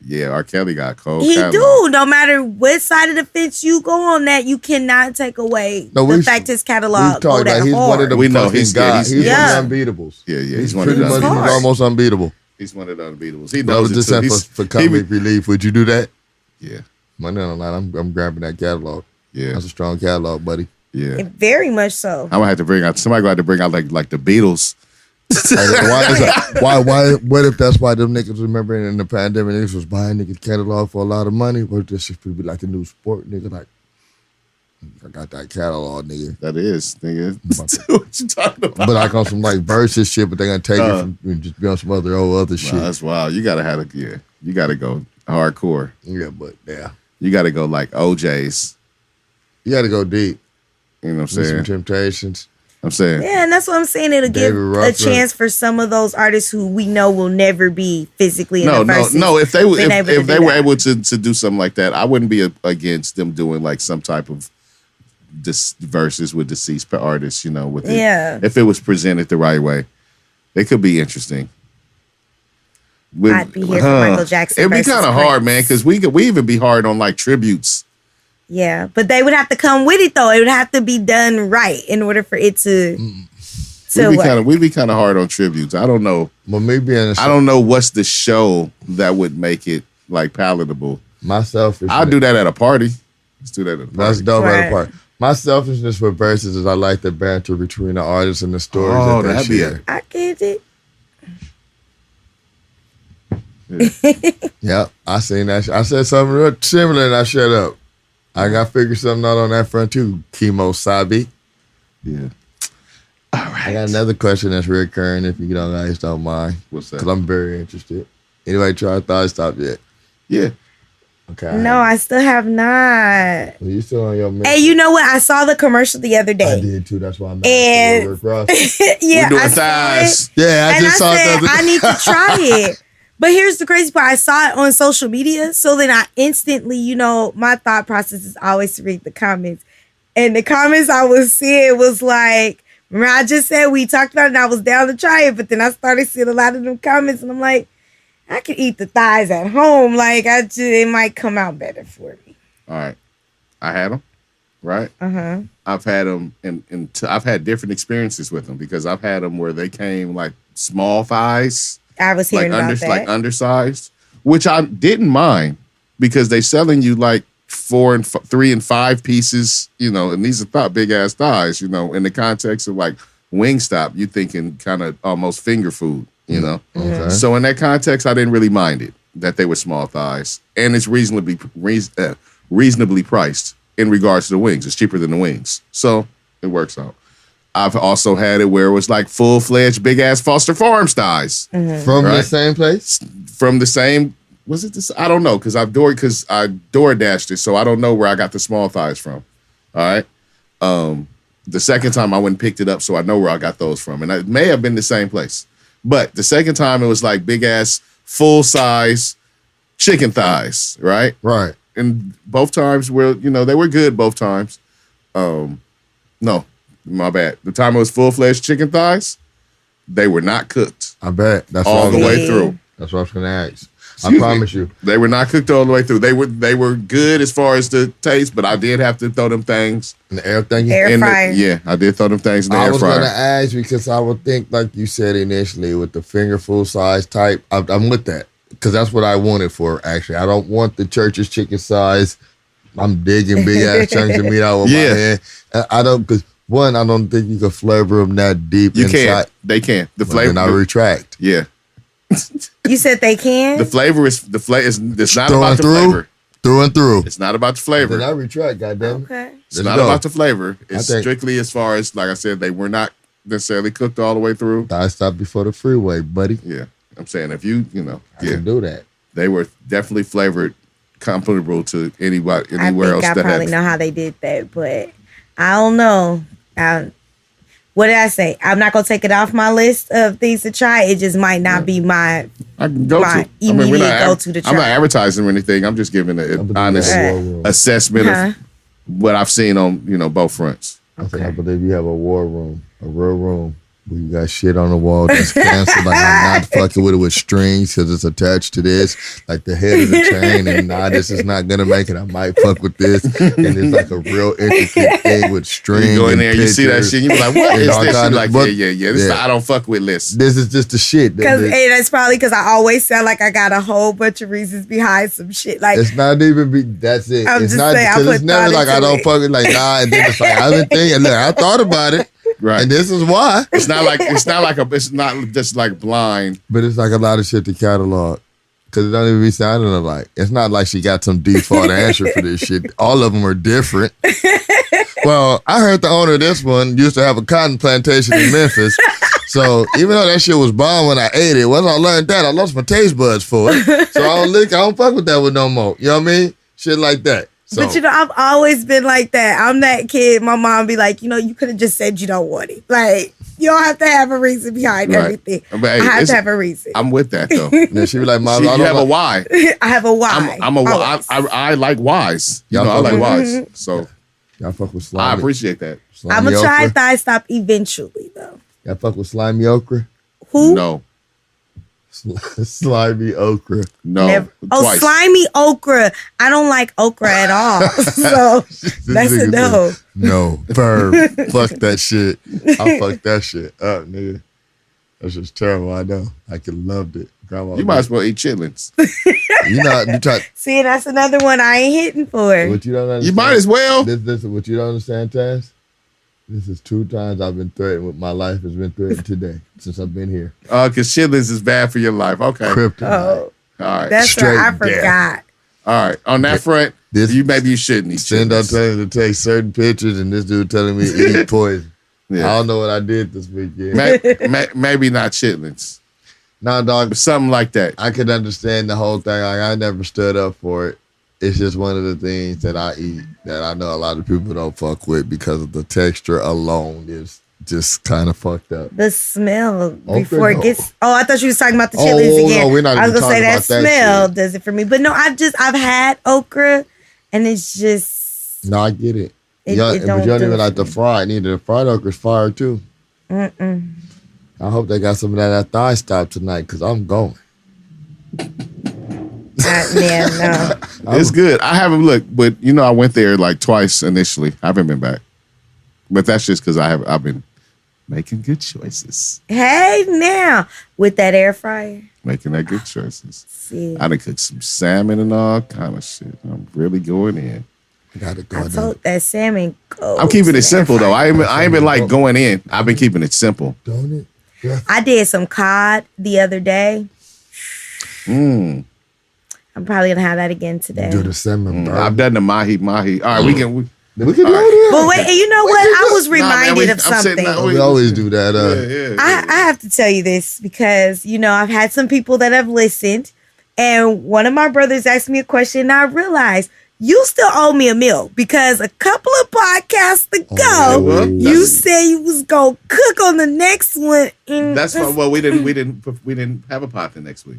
yeah, R. Kelly got cold. He catalog. do. No matter what side of the fence you go on, that you cannot take away the fact his We've catalog go talked that about he's one of hard. the We know fucking he's- guys. he's- He's yeah. one of the unbeatables. Yeah, He's he's one of pretty the much hard. almost unbeatable. He's one of the unbeatables. He That was knows just it too. that for comic relief. Would you do that? Yeah, Money on the line. I'm grabbing that catalog. yeah, That's a strong catalog, buddy. yeah. Very much so. I'm gonna have to bring out somebody. Gonna have to bring out like the Beatles. Why is that? Why? What if that's why them niggas remember in the pandemic niggas was buying niggas catalog for a lot of money? What if this shit could be like a new sport, nigga? Like, I got that catalog, nigga. That is, nigga. What you talking about? But like on some like versus shit, but they gonna take it from and just be on some other shit. Nah, that's wild. You gotta have you gotta go hardcore. Yeah, but yeah, You gotta go like OJ's. you got to go deep. You know what I'm Some saying? Temptations. I'm saying. Yeah, and that's what I'm saying. It'll give David a Ruffin. chance for some of those artists who we know will never be physically in No, the verses. no. If they being able to if they do were that. able to do something like that, I wouldn't be against them doing like some type of verses with deceased artists. You know, with it. Yeah. If it was presented the right way, it could be interesting. I'd be here for Michael Jackson It'd be versus kind of hard, Prince. man, because we even be hard on like tributes. Yeah, but they would have to come with it though. It would have to be done right in order for it to work. We'd be kind of hard on tributes. I don't know. Well, me being I don't know what's the show that would make it like palatable. my selfishness. I'll do that at a party. Let's do that at a party. That's dope Right. at a part. My selfishness with verses is I like the banter between the artists and the stories Oh, that they that'd be share. I get it. Yep, I seen that. I said something real similar and I shut up. I got to figure something out on that front too, Chemo Sabi. Yeah. I got another question that's recurring if you guys don't mind. What's that? Because I'm very interested. Anybody try thigh stop yet? Yeah. Okay. No, I still have not. Well, you still on your mission. Hey, you know what? I saw the commercial the other I day. did too. That's why I'm And- Rick Ross. Yeah, We're doing I saw thighs. it. Yeah, I And just saw said, that. I need to try it. But here's the crazy part. I saw it on social media. So then I instantly, you know, my thought process is always to read the comments. And the comments I was seeing was like, remember I just said we talked about it and I was down to try it. But then I started seeing a lot of them comments and I'm like, I could eat the thighs at home. Like, it might come out better for me. All right. I had them, right? Uh-huh. I've had them, and I've had different experiences with them because I've had them where they came like small thighs, I was hearing about that. like undersized, which I didn't mind because they selling you like 3 and 5 pieces, you know, and these are big ass thighs, you know, in the context of like Wingstop, you thinking kind of almost finger food, you know. Okay. So in that context, I didn't really mind it that they were small thighs, and it's reasonably priced in regards to the wings. It's cheaper than the wings, so it works out. I've also had it where it was like full-fledged big-ass Foster Farms thighs From the Right. same place? from the same. Was it this? I don't know because I door dashed it, so I don't know where I got the small thighs from. All right. The second time I went and picked it up, so I know where I got those from, and it may have been the same place. But the second time it was like big-ass full-size chicken thighs, right? Right. And both times were, you know, they were good both times. No, my bad. The time it was full-fledged chicken thighs, they were not cooked I bet. That's all what the I was- way through. That's what I was going to ask. Excuse I me. promise you. They were not cooked all the way through. They were good as far as the taste, but I did have to throw them things And everything you Air in fryer. yeah, I did throw them things in the I air was going to fryer. ask because I would think, like you said initially, with the finger full size type, I'm with that because that's what I wanted for, actually. I don't want the church's chicken size. I'm digging big ass chunks of meat out with my Yeah. hand. I don't, because one, I don't think you can flavor them that deep You inside. can't. They can't. The But flavor. then I retract. yeah. You said they can? The flavor is it's not Through about and the through? flavor. Through and through. It's not about the flavor. Then I retract, goddamn. Okay. It's Let's not go. about the flavor. It's think- strictly as far as, like I said, they were not necessarily cooked all the way through. I stopped before the freeway, buddy. Yeah. I'm saying if you know, I yeah, can do that. they were definitely flavored comparable to anybody I anywhere think else I that probably had. know how they did that, but I don't know. What did I say? I'm not gonna take it off my list of things to try. It just might not be my. I can go My to. I mean, we're immediate not. go-to to I'm not try. advertising or anything. I'm just giving I an believe honest you have a war room. assessment Huh? of what I've seen on both fronts. I think I believe you have a war room, a real room where you got shit on the wall that's canceled. Like I'm not fucking with it with strings because it's attached to this, like the head of the chain. And nah, this is not gonna make it. I might fuck with this, and it's like a real intricate thing with strings. You go in and there, you see that pictures. shit, you be like, "What And is all this?" You're kinda- like, but- "Yeah. This yeah. not, I don't fuck with lists." This is just the shit. Because that's probably because I always sound like I got a whole bunch of reasons behind some shit. Like It's not even be. That's it. I'm It's just not saying, I because put it's never thought like I into don't it. fuck with like nah, and then it's like I've been thinking. Look, I thought about it, Right. and this is why. It's not just like blind. But it's like a lot of shit to catalog because it don't even be sounding alike. It's not like she got some default answer for this shit. All of them are different. Well, I heard the owner of this one used to have a cotton plantation in Memphis. So even though that shit was bomb when I ate it, once I learned that, I lost my taste buds for it. So I don't fuck with that one no more. You know what I mean? Shit like that. So, But I've always been like that. I'm that kid. My mom be like, you could have just said you don't want it. Like, you don't have to have a reason behind Right. everything. But, hey, I have it's- to have a reason. I'm with that though. then she be like, Mom, See, I you don't have a like- why. I have a why. I'm a why. Always. I like whys. You Y'all know, I fuck like with- whys. So Y'all fuck with I slimy. appreciate that. I'm slimy going to try okra? thigh stop eventually, though. Y'all fuck with slimy okra? Who? No, Slimy okra. no, Never. Oh, twice. slimy okra. I don't like okra at all. So that's a nigga no. said, no, firm. Fuck that shit. I fuck that shit up, nigga. That's just terrible. I know. I could loved it. Grandma, You might as well eat chitlins. You try. See, that's another one I ain't hitting for. What you don't understand. You might as well. This is what you don't understand, Taz. This is 2 times I've been threatened with my life has been threatened today since I've been here. Because chitlins is bad for your life. Okay. Kryptonite. Oh, All right. that's Straight right. I death. forgot. All right. On that front, This- maybe you shouldn't eat Send out chitlins. telling me to take certain pictures, and this dude telling me to eat poison. I Yeah. don't know what I did this weekend. Maybe not chitlins. Nah, dog. Something like that. I could understand the whole thing. Like, I never stood up for it. It's just one of the things that I eat that I know a lot of people don't fuck with because of the texture alone is just kind of fucked up. The smell Okay, before it no. gets. Oh, I thought you was talking about the chilies Oh, again. no, we're not I was even gonna say talking that about that smell shit. does it for me. But no, I've had okra, and it's just. No, I get it. It But don't you don't do even it like for the fried. Neither the fried okra's fire too. Mm-mm. I hope they got some of that thigh stop tonight because I'm going. Yeah, no. It's good. I haven't looked, but I went there like twice initially. I haven't been back, but that's just because I've been making good choices, Hey, now with that air fryer. making that good choices. See, I done cooked some salmon and all kind of shit. I'm really going in. I gotta go I down. told that salmon. I'm keeping it simple though. I ain't been like going in. I've been keeping it simple. Don't it? Yeah. I did some cod the other day. Mm. I'm probably gonna have that again today. Do the salmon burn. I've done the mahi. All right, we can. We can go All right. there. But wait, you know what? I was Nah, man, reminded of I'm sitting something. down. We always do that. Yeah. I have to tell you this because, I've had some people that have listened, and one of my brothers asked me a question, and I realized you still owe me a meal because a couple of podcasts ago, well, you said you was going to cook on the next one. And That's fine. Well, we didn't have a pot the next week.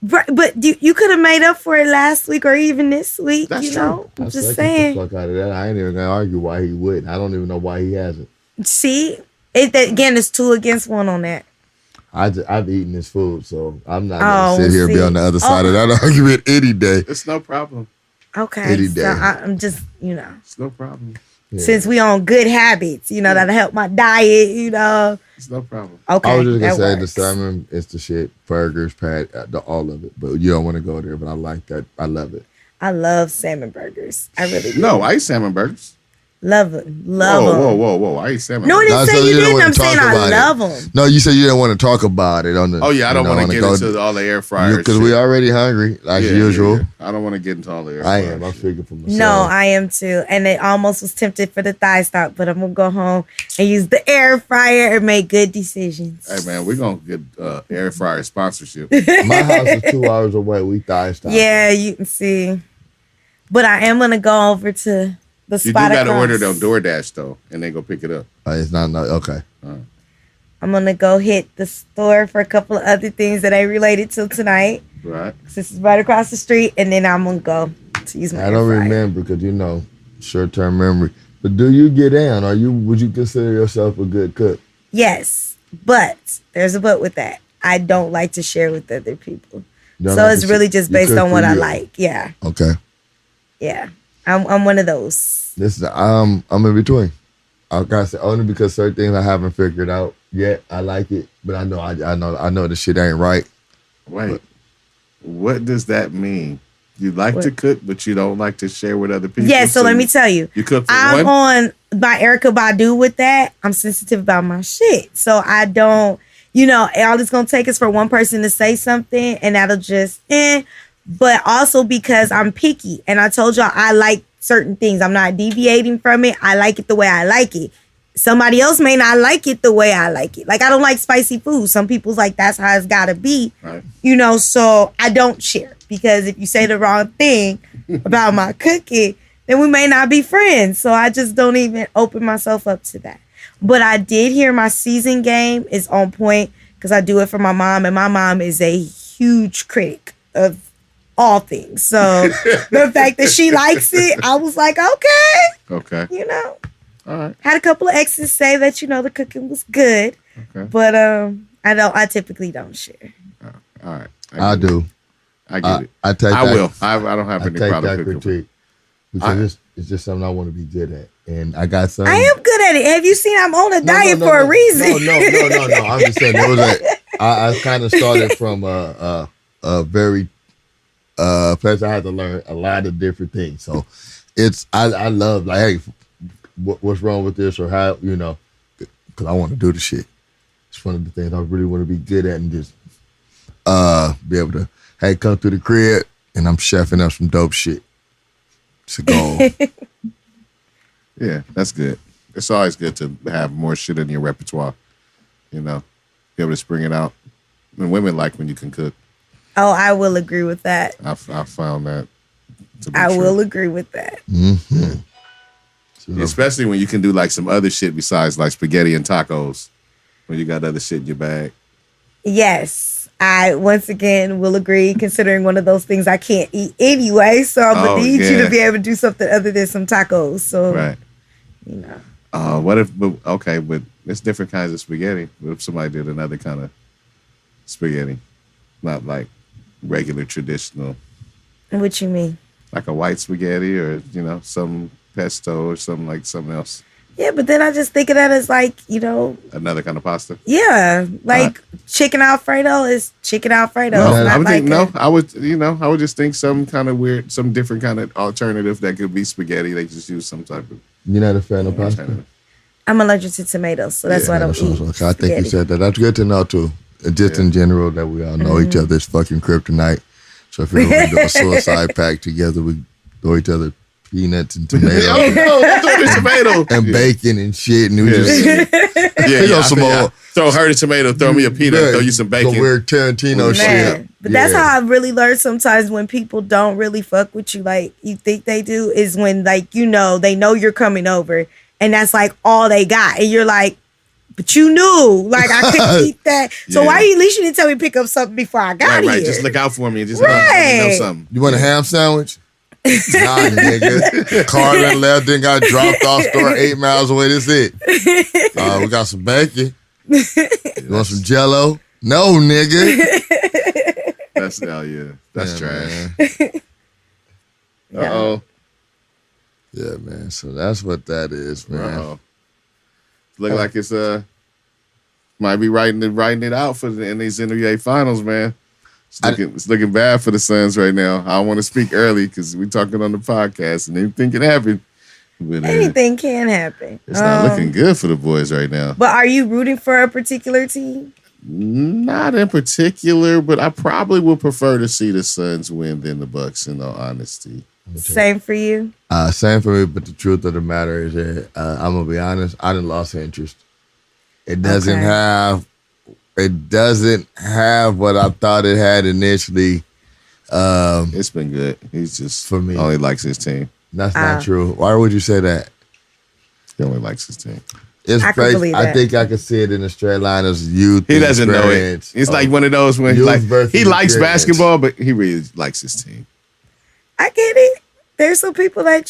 Right, but you could have made up for it last week or even this week. That's you know, true. I'm I just suck saying. the fuck out of that. I ain't even gonna argue why he wouldn't. I don't even know why he hasn't. See, again, it's 2 against 1 on that. I've eaten this food, so I'm not Oh, gonna sit here and be see. on the other side of that argument any day. It's no problem. Okay, Any so day. I'm just, It's no problem. Yeah. since we on good habits, that'll help my diet. It's no problem. Okay, I was just gonna that say the works. salmon is the shit. Burgers, all of it. But you don't want to go there. But I like that. I love it. I love salmon burgers. I really do. No, I eat salmon burgers. Love them. Love them. Whoa! I eat salmon. No, I burgers. didn't No, say so you you don't didn't. wanna I'm saying talk I about it. love them. No, you said you didn't want to talk about it on the. Oh yeah, I don't want to get go into all the air fryers because we already hungry like usual. Yeah. I don't want to get into all the air I fryers. am. I'm speaking for myself. No, I am too. And it almost was tempted for the thigh stop, but I'm going to go home and use the air fryer and make good decisions. Hey man, we're gonna get air fryer sponsorship. My house is 2 hours away. We thigh stop. Yeah, you can see. But I am going to go over to the You do spot got to across. order it on DoorDash though, and then go pick it up. It's not okay. I'm going to go hit the store for a couple of other things that ain't related to tonight. Right? This is right across the street. And then I'm going to go to use my I don't air fryer. remember because short-term memory. But do you get down? Would you consider yourself a good cook? Yes, but there's a but with that. I don't like to share with other people. You don't So like it's to really share- just you based cook on for what I you. like. Yeah. Okay. Yeah. I'm one of those. I'm in between. I gotta say only because certain things I haven't figured out yet. I like it, but I know the shit ain't right. Wait, what does that mean? You like to What? cook, but you don't like to share with other people. Yeah, so let me tell you. You cook for I'm one. on by Erica Badu with that. I'm sensitive about my shit. So I don't, all it's gonna take is for one person to say something and that'll just but also because I'm picky and I told y'all I like certain things. I'm not deviating from it. I like it the way I like it. Somebody else may not like it the way I like it. Like I don't like spicy food. Some people's like that's how it's gotta be. Right. So I don't share because if you say the wrong thing about my cooking, then we may not be friends. So I just don't even open myself up to that. But I did hear my season game is on point because I do it for my mom, and my mom is a huge critic of all things. So the fact that she likes it, I was like, okay, Okay. All right. Had a couple of exes say that the cooking was good, Okay. but I typically don't share. All right. I do. I get it. I take. I that- will. I don't have I any take problem that cooking. critique because it's just something I want to be good at, and I got some. I am good at it. Have you seen I'm on a diet for a reason? No. I'm just saying I kind of started from a very place I had to learn a lot of different things. So I love like, hey, what's wrong with this or how because I want to do the shit. It's one of the things I really want to be good at and just be able to come through the crib and I'm chefing up some dope shit. It's a goal. Yeah, that's good. It's always good to have more shit in your repertoire. Be able to spring it out. And women like when you can cook. Oh, I will agree with that. I found that to be I true. will agree with that. Mm-hmm. So, Especially when you can do like some other shit besides like spaghetti and tacos. When you got other shit in your bag. Yes, I once again will agree, considering one of those things I can't eat anyway. So I'm going to need you to be able to do something other than some tacos. So, Right. you know. What if, but it's different kinds of spaghetti. What if somebody did another kind of spaghetti? Not like regular traditional. What you mean? Like a white spaghetti or, some pesto or something else. Yeah, but then I just think of that as like, Another kind of pasta. yeah, like chicken Alfredo is chicken Alfredo. No, It's I not would like think, I would just think some kind of weird, some different kind of alternative that could be spaghetti. They just use some type of you're not a fan of pasta? alternative. I'm allergic to tomatoes, so that's why I don't eat. Okay, I think you said that. That's good to know too. Just in general, that we all know each other's fucking kryptonite. So if we do a suicide pact together, we throw each other peanuts and tomatoes and bacon and shit, and we just throw her the tomato, throw me a peanut, throw you some bacon. Some weird Tarantino shit. But that's how I really learned sometimes when people don't really fuck with you like you think they do, is when like they know you're coming over and that's like all they got, and you're like, but you knew, like I couldn't eat that. So why at least you didn't tell me to pick up something before I got here? Right, just look out for me and just let me know something. You want a ham sandwich? Nah, nigga. Car that left, then got dropped off store 8 miles away. That's it. We got some bacon. You want some Jello? No, nigga. That's trash. Yeah. Yeah, man. So that's what that is, man. Look like it's might be writing it out in these NBA finals, man. It's looking bad for the Suns right now. I don't want to speak early because we're talking on the podcast and anything can happen. But, anything can happen. It's not looking good for the boys right now. But are you rooting for a particular team? Not in particular, but I probably would prefer to see the Suns win than the Bucks, in all honesty. Same for you? Same for me, but the truth of the matter is that I'm going to be honest, I done lost interest. It doesn't have what I thought it had initially. It's been good. He's just, for me, only likes his team. That's not true. Why would you say that? He only likes his team. It's crazy. I think I could see it in a straight line as youth. He doesn't know it. It's like one of those when he likes basketball, but he really likes his team. I get it. There's some people that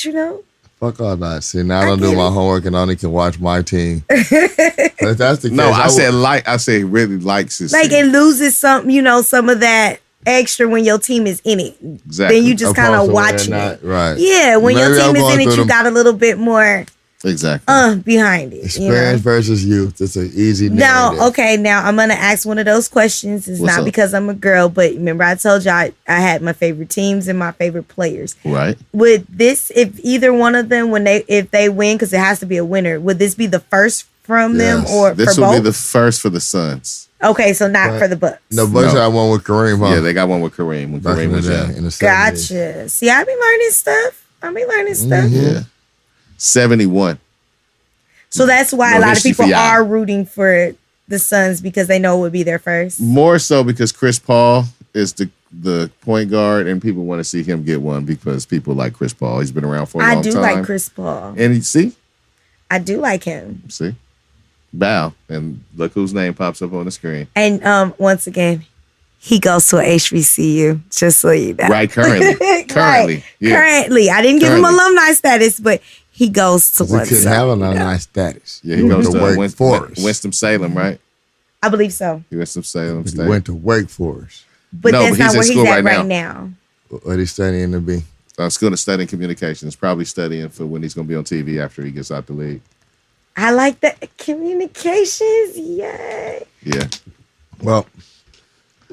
fuck all that. See, now I don't do my homework and only can watch my team. But if that's the case, I said he really likes his team. It loses some of that extra when your team is in it. Exactly. Then you just kind of watching it. Right. Yeah, when your team is in it, you got a little bit more behind it. Experience versus youth. It's an easy narrative. Now I'm gonna ask one of those questions. It's not because I'm a girl, but remember I told you I had my favorite teams and my favorite players. Right. Would this, if either one of them, if they win, because it has to be a winner, would this be the first from them or this for will both? be the first for the Suns. Okay, so not for the Bucks. No, Bucks had one with Kareem, huh? Yeah, they got one with Kareem when Kareem was young. In the 70s. Gotcha. See, I be learning stuff. Mm-hmm. Yeah. 71. So that's why a lot of people are rooting for the Suns, because they know it would be their first. More so because Chris Paul is the point guard and people want to see him get one because people like Chris Paul. He's been around for a long time. I do like Chris Paul. And I do like him. See? Bow. And look whose name pops up on the screen. And once again, he goes to a HBCU, just so you know. Right, currently. Right. Yeah. Currently. I didn't give him alumni status, but he goes to one. He couldn't have an alumni status. Yeah, he goes to Wake Forest. Winston-Salem, right? I believe so. Winston-Salem State. He went to Wake Forest. But that's not where he's at right now. What he's studying to be? School to studying communications. Probably studying for when he's going to be on TV after he gets out the league. I like that. Communications. Yay. Yeah. Well,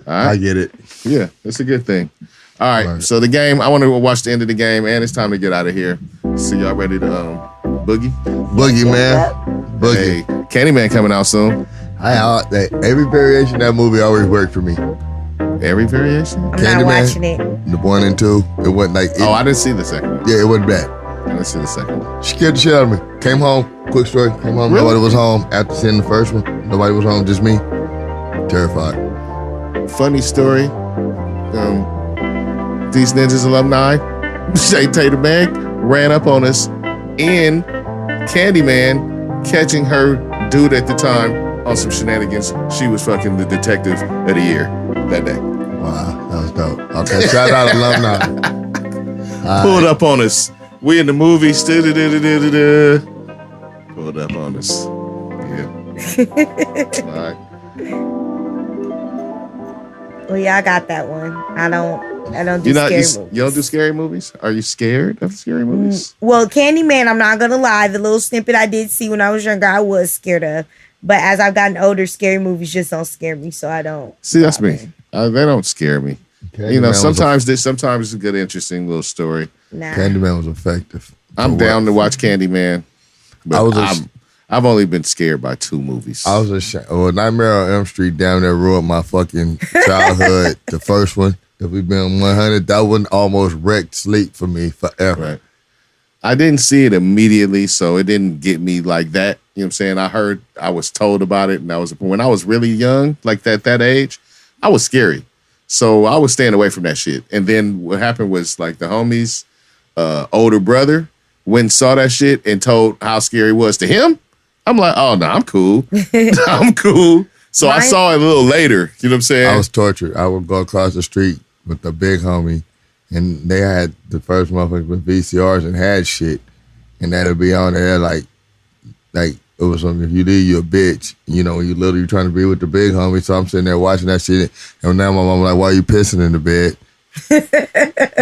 I get it. Yeah, it's a good thing. All right, so the game, I want to watch the end of the game, and it's time to get out of here. So y'all ready to boogie? Boogie, man. Boogie. Hey, Candyman coming out soon. Every variation of that movie always worked for me. Every variation? I'm not watching it. The 1 and 2, it wasn't like... I didn't see the second one. Yeah, it wasn't bad. I didn't see the second one. Scared the shit out of me. Came home, quick story, Really? Nobody was home. After seeing the first one, nobody was home, just me. Terrified. funny story. Deez Ninjas alumni, Shay Tatum Bank, ran up on us in Candyman, catching her dude at the time on some shenanigans. She was fucking the detective of the year that day. Wow, that was dope. Okay, shout out alumni. Pulled up on us. We in the movie. Pulled up on us. Yeah. All right. Well, yeah, I got that one. I don't do scary movies. You don't do scary movies? Are you scared of scary movies? Well, Candyman, I'm not gonna lie. The little snippet I did see when I was younger, I was scared of. But as I've gotten older, scary movies just don't scare me, so I don't. See, that's me. They don't scare me. Candyman sometimes it's a good, interesting little story. Nah. Candyman was effective. I'm down to watch Candyman, but I've only been scared by 2 movies. I was ashamed. Well, Nightmare on Elm Street down there ruined my fucking childhood. The first one, if we've been 100, that one almost wrecked sleep for me forever. Right. I didn't see it immediately, so it didn't get me like that. You know what I'm saying? I was told about it, and when I was really young, like that age, I was scary. So I was staying away from that shit. And then what happened was like the homies' older brother went and saw that shit and told how scary it was to him. I'm like, oh, no, I'm cool. I'm cool. So I saw it a little later. You know what I'm saying? I was tortured. I would go across the street with the big homie, and they had the first motherfuckers with VCRs and had shit. And that'd be on there like it was something. If you leave, you're a bitch. You know, when you little, you're trying to be with the big homie. So I'm sitting there watching that shit. And now my mom like, why are you pissing in the bed?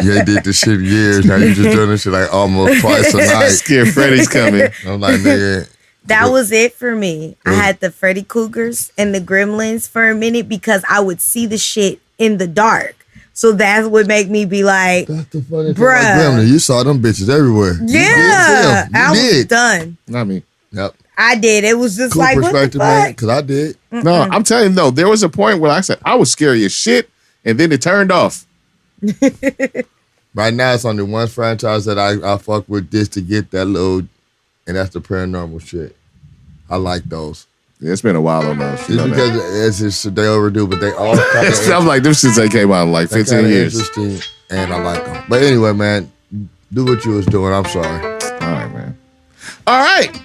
You ain't did this shit in years. Now you just doing this shit like almost twice a night. Scared Freddy's coming. I'm like, nigga. That was it for me. I had the Freddy Cougars and the Gremlins for a minute because I would see the shit in the dark. So that's what make me be like, That's the funny thing. bruh. Like Gremlin, you saw them bitches everywhere. Yeah. I was done. Not me. Yep. I did. It was just Cool like, what the perspective, man, fuck? because I did. No, I'm telling you, no. There was a point where I said I was scary as shit, and then it turned off. Right now, it's only one franchise that I fuck with this to get that little, and that's the paranormal shit. I like those. Yeah, it's been a while on those. Just because it's just they overdue, but they all kind of I'm like, them since they came out in like 15 years. Interesting, and I like them. But anyway, man, do what you was doing. I'm sorry. All right, man. All right.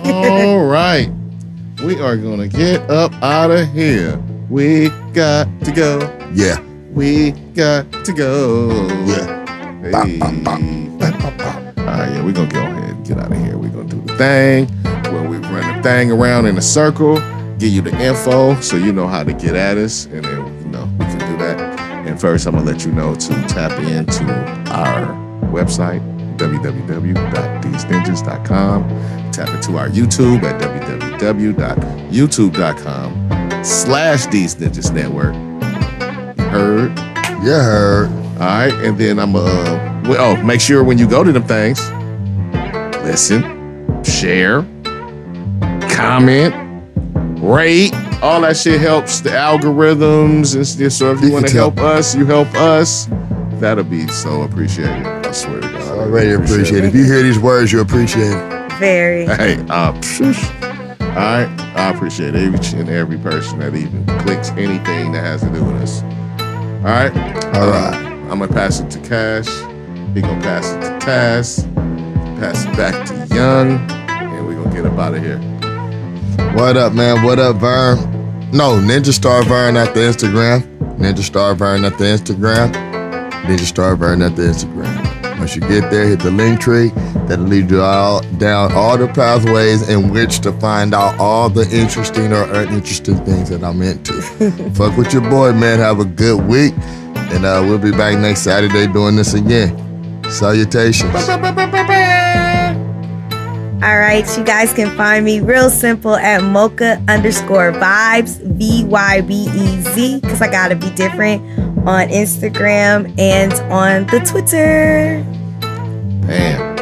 All right. We are going to get up out of here. We got to go. Yeah. We got to go. Yeah. Hey. All right, yeah, we're going to go ahead and get out of here. We're going to do the thing where we run the thing around in a circle, give you the info so you know how to get at us, and then, we can do that. And first, I'm going to let you know to tap into our website, www.deezninjas.com. Tap into our YouTube at www.youtube.com/Deez Ninjas Network. You heard? You heard. All right, and then make sure when you go to them things, listen, share, comment, rate. All that shit helps the algorithms and stuff. So if you want to help us, you help us. That'll be so appreciated. I swear to God. I already appreciate it. If you hear these words, you appreciate it. Very. Hey, all right. I appreciate each and every person that even clicks anything that has to do with us. All right. All right. I'm gonna pass it to Cash. He gonna pass it to Taz. Pass it back to Young, and we gonna get up out of here. What up, man? What up, Vern? No, Ninja Star Vern at the Instagram. Ninja Star Vern at the Instagram. Ninja Star Vern at the Instagram. Once you get there, hit the link tree. That'll lead you down all the pathways in which to find out all the interesting or uninteresting things that I'm into. Fuck with your boy, man. Have a good week. And we'll be back next Saturday doing this again. Salutations. All right, you guys can find me real simple at mocha_vibes, VYBEZ, because I gotta be different on Instagram and on the Twitter. Damn.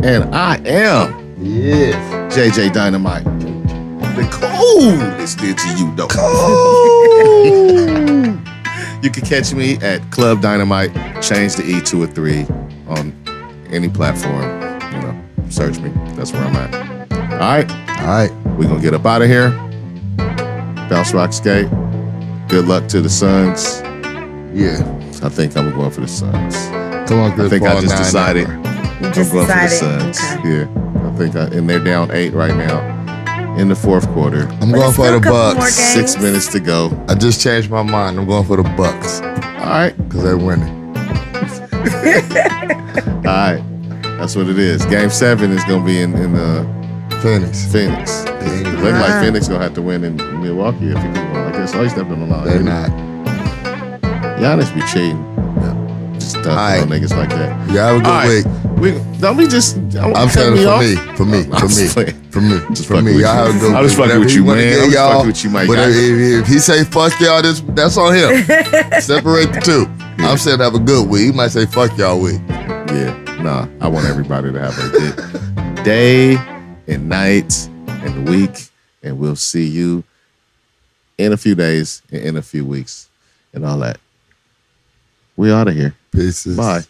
And I am JJ Dynamite. The coolest ninja you know. You can catch me at Club Dynamite. Change the E to a 3 on any platform. Search me. That's where I'm at. All right. All right. We're going to get up out of here. Bounce, rock, skate. Good luck to the Suns. Yeah. I think I'm going for the Suns. Come on, Chris I think Paul, I just 9 decided number. You just I'm going decided. for the Suns. Okay. Yeah. I think and they're down 8 right now in the fourth quarter. I'm But going it's for still the a couple more Bucks. games. 6 minutes to go. I just changed my mind. I'm going for the Bucks All right. because they're winning. All right. That's what it is. Game 7 is going to be in Phoenix. Phoenix. It look like Phoenix going to have to win in Milwaukee if he keep going like this. So he's stepping on the line. They're not. Giannis be cheating. Just dunking All on right. niggas like that. You have a good All right. week. Don't be just. I'm saying for me. I'm just playing. For me. Just For fucking me. with Y'all you. have a good I'm week. just fucking Whatever with he you, wanna man. get, I'm just y'all, fucking with you, Mike. but if he say fuck y'all, that's on him. Separate the two. Yeah. I'm saying have a good week. He might say fuck y'all week. Yeah. Nah. I want everybody to have a good day and night and week, and we'll see you in a few days and in a few weeks and all that. We out of here. Peace. Bye.